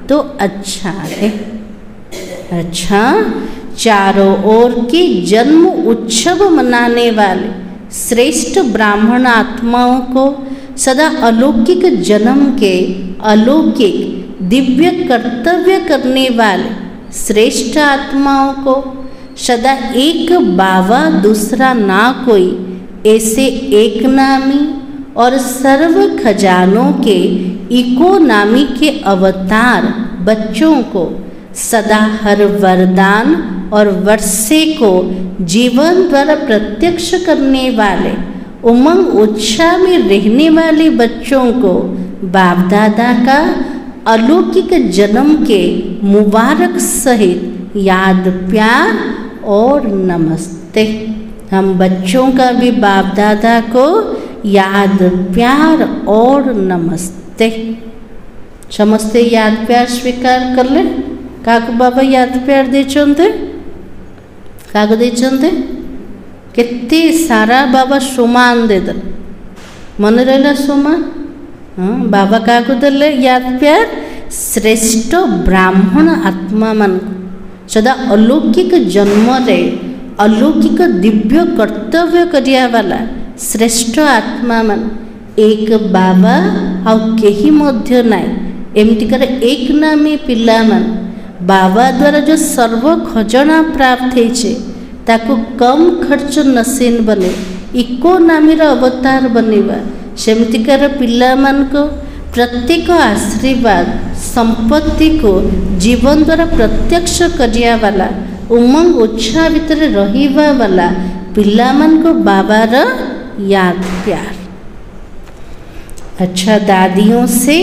तो अच्छा है। अच्छा, चारों ओर के जन्म उत्सव मनाने वाले श्रेष्ठ ब्राह्मण आत्माओं को सदा अलौकिक जन्म के अलौकिक दिव्य कर्तव्य करने वाले श्रेष्ठ आत्माओं को सदा एक बाबा दूसरा ना कोई ऐसे एक नामी और सर्व खजानों के इकोनामी के अवतार बच्चों को सदा हर वरदान और वर्षे को जीवन द्वारा प्रत्यक्ष करने वाले उमंग उत्साह में रहने वाले बच्चों को बाप दादा का अलौकिक जन्म के मुबारक सहित याद प्यार और नमस्ते। हम बच्चों का भी बाप दादा को याद प्यार और नमस्ते। समस्ते याद प्यार स्वीकार कर ले। काकू बाबा याद प्यार दे चंदे, काकू दे चंदे केते सारा बाबा सोमान दे दल मन रहा सोमान। हाँ, बाबा काकू देले याद प्यार श्रेष्ठ ब्राह्मण आत्मा मान सदा अलौकिक जन्म रे अलौकिक दिव्य कर्तव्य करिया वाला श्रेष्ठ आत्मा मान एक बाबा आउ केही मध्य नाई एमतिकर एक नामी पिला मान बाबा द्वारा जो सर्व खजना प्राप्त है ताकू कम खर्च नसीन बने इकोनामी अवतार बनेवा सेमतिकार पिला मान को प्रत्येक आशीर्वाद संपत्ति को जीवन द्वारा प्रत्यक्ष करिया वाला उमंग उत्साह भितर रहिबा वाला पिला मान को बाबार याद प्यार। अच्छा, दादियों से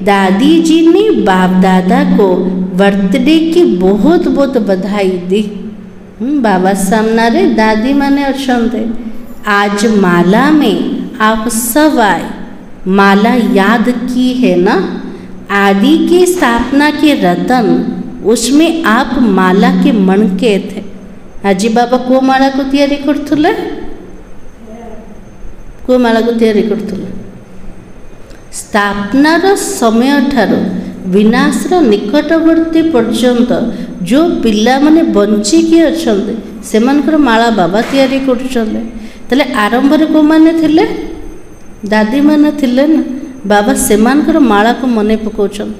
दादी जी ने बाप दादा को बर्थडे की बहुत बहुत बधाई दी। बाबा सामना रे दादी माने अच्छे आज माला में आप सब आए, माला याद की है ना, आदि की स्थापना के रतन उसमें आप माला के मणके थे। आजी बाबा को माला को तैयारी करथुले, को माला को तैयारी करथुले स्थापनार समय ठारो विनाशर निकटवर्ती पर्यंत जो पिला माने बंचिकी अछंते सेमानकर माला बाबा तैयारी करछले। तले आरंभ रे को माने थिले दादी माने थिले ना, बाबा सेमानकर माला को मने पकोछन।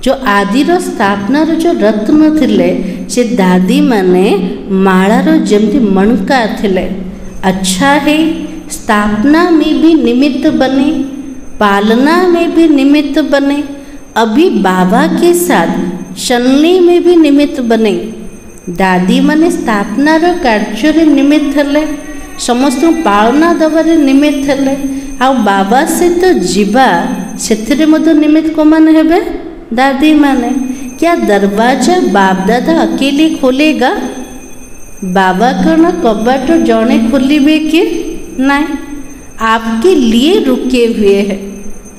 जो आदिर स्थापनार जो रत्न थिले से दादी माने मालार जेमती मणका थिले। अच्छा है, स्थापना में भी निमित्त बने, पालना में भी निमित्त बने, अभी बाबा के साथ चलने में भी निमित्त बने। दादी माने स्थापनार कार्य निमित्त हेले, समस्त पालना दबारे निमित्त हेले, आ बाबा से तो जीवा से निमित्त को मान हेबे दादी माने। क्या दरवाजा बाप दादा अकेले खोलेगा? बाबा कौन कबाट जड़े खोलिबे कि नहीं, आपके लिए रुके हुए हैं।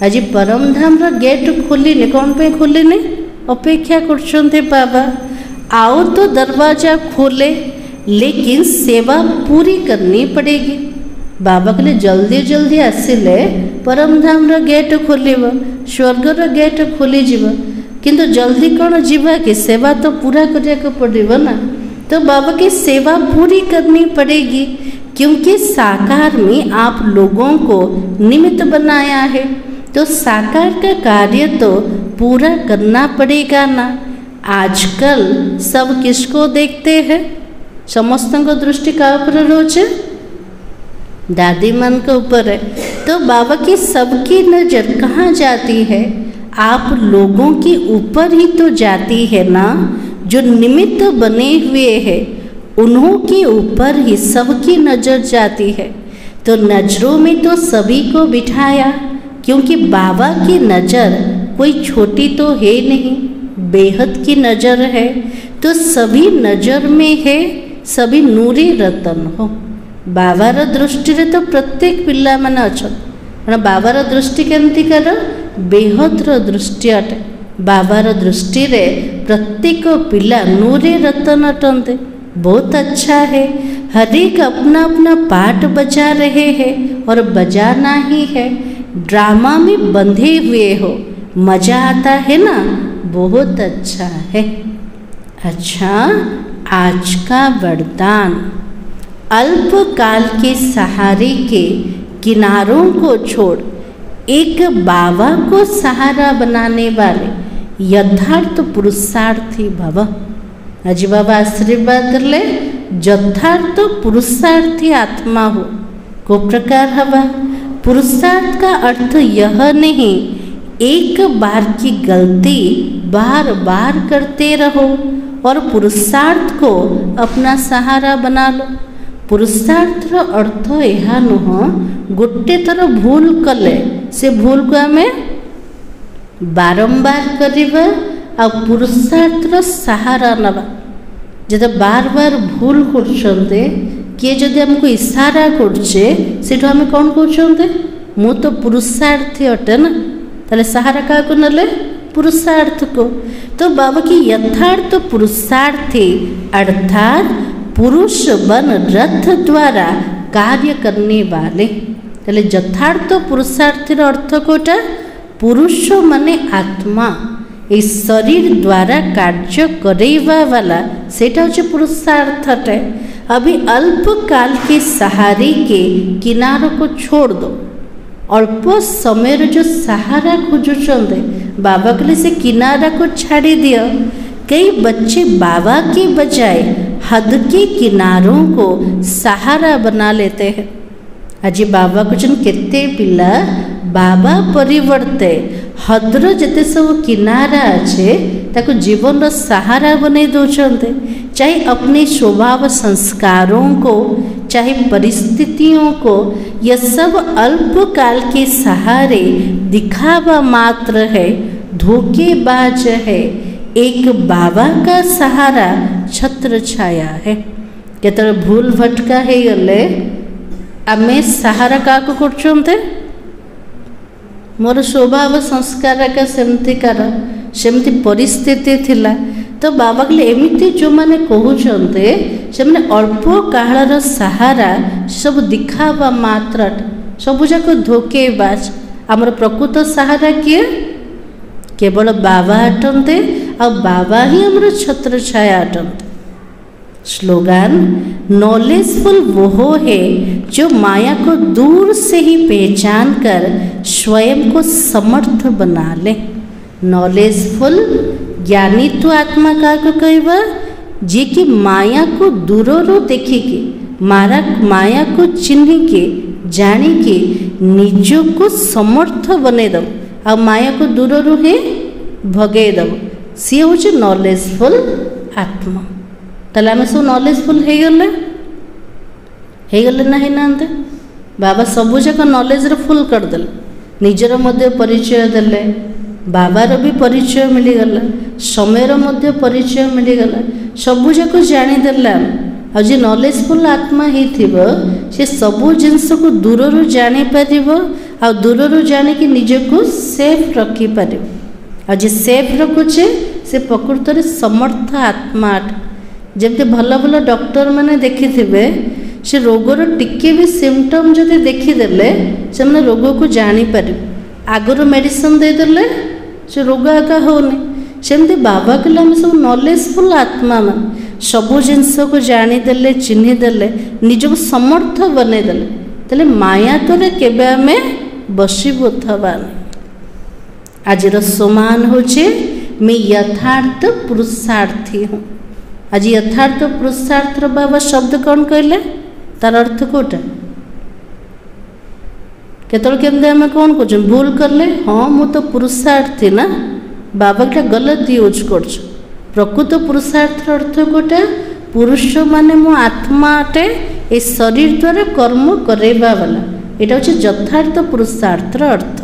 आज परम धाम गेट खोलिनी कौन पे खोलिनी अपेक्षा कर बाबा आओ तो दरवाजा खोले लेकिन सेवा पूरी करनी पड़ेगी। बाबा कहले जल्दी जल्दी आसिले परम धाम गेट खोल स्वर्गर गेट खोली जीव किंतु जल्दी कौन जीवा कि सेवा तो पूरा करने पड़ेगा ना। तो बाबा की सेवा पूरी करनी पड़ेगी क्योंकि साकार में आप लोगों को निमित्त बनाया है तो साकार का कार्य तो पूरा करना पड़ेगा ना। आजकल सब किसको देखते हैं? समस्त को दृष्टि का ऊपर रोचे दादी मन के ऊपर है। तो बाबा की सबकी नज़र कहाँ जाती है? आप लोगों के ऊपर ही तो जाती है ना। जो निमित्त बने हुए हैं उन्हों के ऊपर ही सबकी नज़र जाती है। तो नज़रों में तो सभी को बिठाया क्योंकि बाबा की नज़र कोई छोटी तो है नहीं, बेहद की नज़र है। तो सभी नज़र में है, सभी नूरी रतन हो। बाबार दृष्टि रे तो प्रत्येक पिला माने अच्छा बाबार दृष्टि केमती कर बेहदर दृष्टि अटे। बाबार दृष्टि रे प्रत्येक पिला नूरे रतन अटंते। बहुत अच्छा है। हर एक अपना अपना पार्ट बजा रहे हैं और बजाना ही है। ड्रामा में बंधे हुए हो, मजा आता है ना, बहुत अच्छा है। अच्छा, आज का वरदान अल्पकाल के सहारे के किनारों को छोड़ एक बाबा को सहारा बनाने वाले यथार्थ पुरुषार्थी भव। आज बाबा आशीर्वाद ले यथार्थ पुरुषार्थी आत्मा हो। को प्रकार हवा पुरुषार्थ का अर्थ यह नहीं एक बार की गलती बार बार करते रहो और पुरुषार्थ को अपना सहारा बना लो। पुरुषार्थर अर्थ यह नुह गोटे थर भूल कले से भूल को आम बारंबार करवा आ पुरुषार्थर सहारा नवा। जब बार बार भूल करछन्ते किए जदि हमको इशारा करछे सेठो हम कौन कहते मु तो पुरुषार्थी अटे ना, ताले सहारा क्या को नले पुरुषार्थ को। तो बाबा की यथार्थ पुरुषार्थी अर्थात पुरुष बन रथ द्वारा कार्य करने वाले। ताले यथार्थ पुरुषार्थी अर्थ कोटा पुरुष माने आत्मा इस शरीर द्वारा कार्य करेवा वाला सेटा होचे पुरुषार्थटे। अभी अल्प काल के सहारे के किनारों को छोड़ दो। अल्प समय जो सहारा खोजुचंदे बाबा के लिए से किनारा को छाड़ी दिया। कई बच्चे बाबा के बजाय हद के किनारों को सहारा बना लेते हैं। आज बाबा को जन केते पिला बाबा परिवर्ते हद्र जिते सब किनारा अच्छे ताको जीवन सहारा बने दौरान चाहे अपने स्वभाव संस्कारों को चाहे परिस्थितियों को, यह सब अल्पकाल के सहारे दिखावा मात्र है, धोखेबाज है। एक बाबा का सहारा छत्र छाया है। केतर भूल भटका है गले आमे सहारा का करछन्ते मोर स्वभाव संस्कार का सेमती परिस्थिति थिला। तो बाबा कहले एमिति जो माने कहउछन्ते से माने अल्प कालर सहारा सब दिखावा मात्र सब जाक धोखेबाज। आमर प्रकृत सहारा किए केवल बाबा अटंते आ बाबा ही आमर छत्र छाया अटंते। स्लोगान नॉलेजफुल वो है जो माया को दूर से ही पहचान कर स्वयं को समर्थ बना ले। नॉलेजफुल ज्ञानी तो आत्मा का कहवा जे कि माया को दूररू देखिके माया को चिन्ह के जानी के निज को समर्थ बने दब आ माया को दूररू ही भगे दब सी हूँ नॉलेजफुल आत्मा। ताले आम सब नॉलेजफुल हो गले ना ना बाबा सबू जाक नॉलेज फुल करदे निजर मध्य परिचय देले बाबार भी परिचय मिलगला समयर मध्य परिचय मिलगला सबू जाक जानीदेला। आज नॉलेजफुल आत्मा ही से सबू जिनस को दूररू जानी पार आ दूर जानिकी निजको सेफ रखिपर आ जे सेफ रखुचे से प्रकृत में समर्थ आत्मा जमती भल भल डॉक्टर मैंने देखि से रोगर टिके भी सिम्पटम जदि देखीदे से रोग को जापर आगर मेडिसिन देदेले से रोग आगा होनी सेमती बाबा कहले आम सब नॉलेजफुल आत्मा मान सबू जिनस को जानीदे चिन्हीदे निजक समर्थ बनईदेले तेल माया तले केबे आमे बसीभूत हबानी। आज सोमान होचे मैं यथार्थ पुरुषार्थी हूँ। आज यथार्थ पुरुषार्थ बाबा शब्द कौन कहले तार अर्थ कोटा केतल केमती आम कौन कर भूल कले हाँ मु तो पुरुषार्थी ना बाबा क्या गलत यूज कर प्रकृत पुरुषार्थ अर्थ कोटा पुरुष माने मो आत्मा अटे ए शरीर द्वारा कर्म करेबा वाला एटा होचे यथार्थ पुरुषार्थ अर्थ।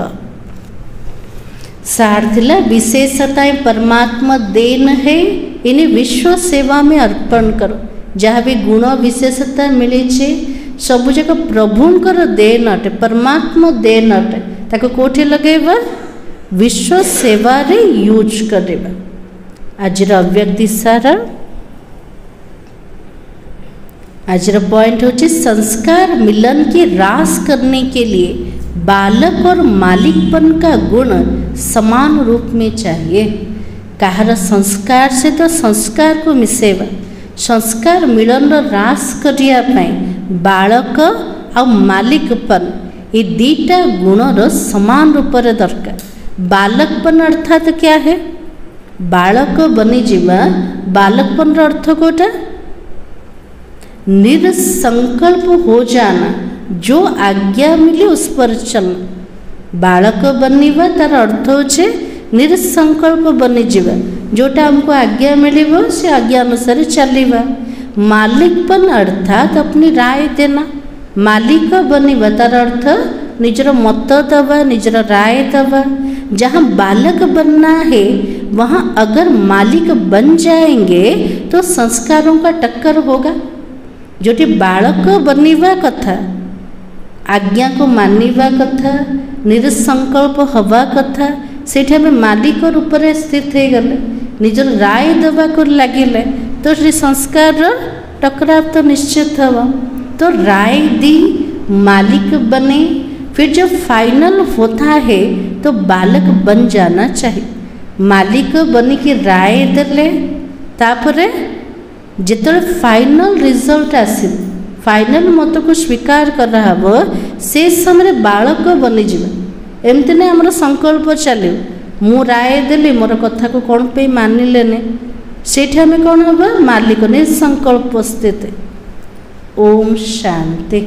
सार थिला विशेषताएं परमात्मा देन है इन्हें विश्व सेवा में अर्पण करो जहाँ भी गुण विशेषता मिली सबु जाक प्रभुंकर देन अटे परमात्मा देन अटे ताको कोठी लगेबा विश्व सेवा रे यूज करेबा। आज अव्यक्ति सारा आज पॉइंट होची संस्कार मिलन की रास करने के लिए बालक और मालिकपन का गुण समान रूप में चाहिए। कहार संस्कार से तो संस्कार को मिसेवा संस्कार मिलन रास करिया पाई बालक आ मालिकपन ये दीटा गुणर समान रूप से दरकार। बालकपन अर्थात क्या है बालक बनी जीवा बालकपन अर्थ कोटा निरसंकल्प हो जाना जो आज्ञा मिली उस पर चलना। बालक बनिवा तार अर्थ होचे निरसंकल्प बनी जीवा जोटा हमको आज्ञा मिलिबो से आज्ञा अनुसार चलिबा। मालिकपन अर्थात अपनी राय देना मालिक बनिबा तार अर्थ निजर मत दबा निजर राय दबा। जहाँ बालक बनना है वहाँ अगर मालिक बन जाएंगे तो संस्कारों का टक्कर होगा। जोटी बालक बनिबा कथा आज्ञा को मानिबा कथा निरसंकल्प हवा कथा सेठी आम मालिक रूप में स्थित हो गले निजर राय दबा को लगिले तो से संस्कार टकराव तो निश्चित हम। तो राय दी मालिक बने फिर जब फाइनल होता है तो बालक बन जाना चाहिए। मालिक बनी की राय देले तापरे जितने फाइनल रिजल्ट आसे फाइनल मत को स्वीकार कर रहा हो से समय बालक बनीजा एमती नहीं आम संकल्प चलो मु राय देली मोर कथा को कौन पे मानिलेने सेठी आम कौन हम मालिक निसंकल्प स्थित। ओम शांति।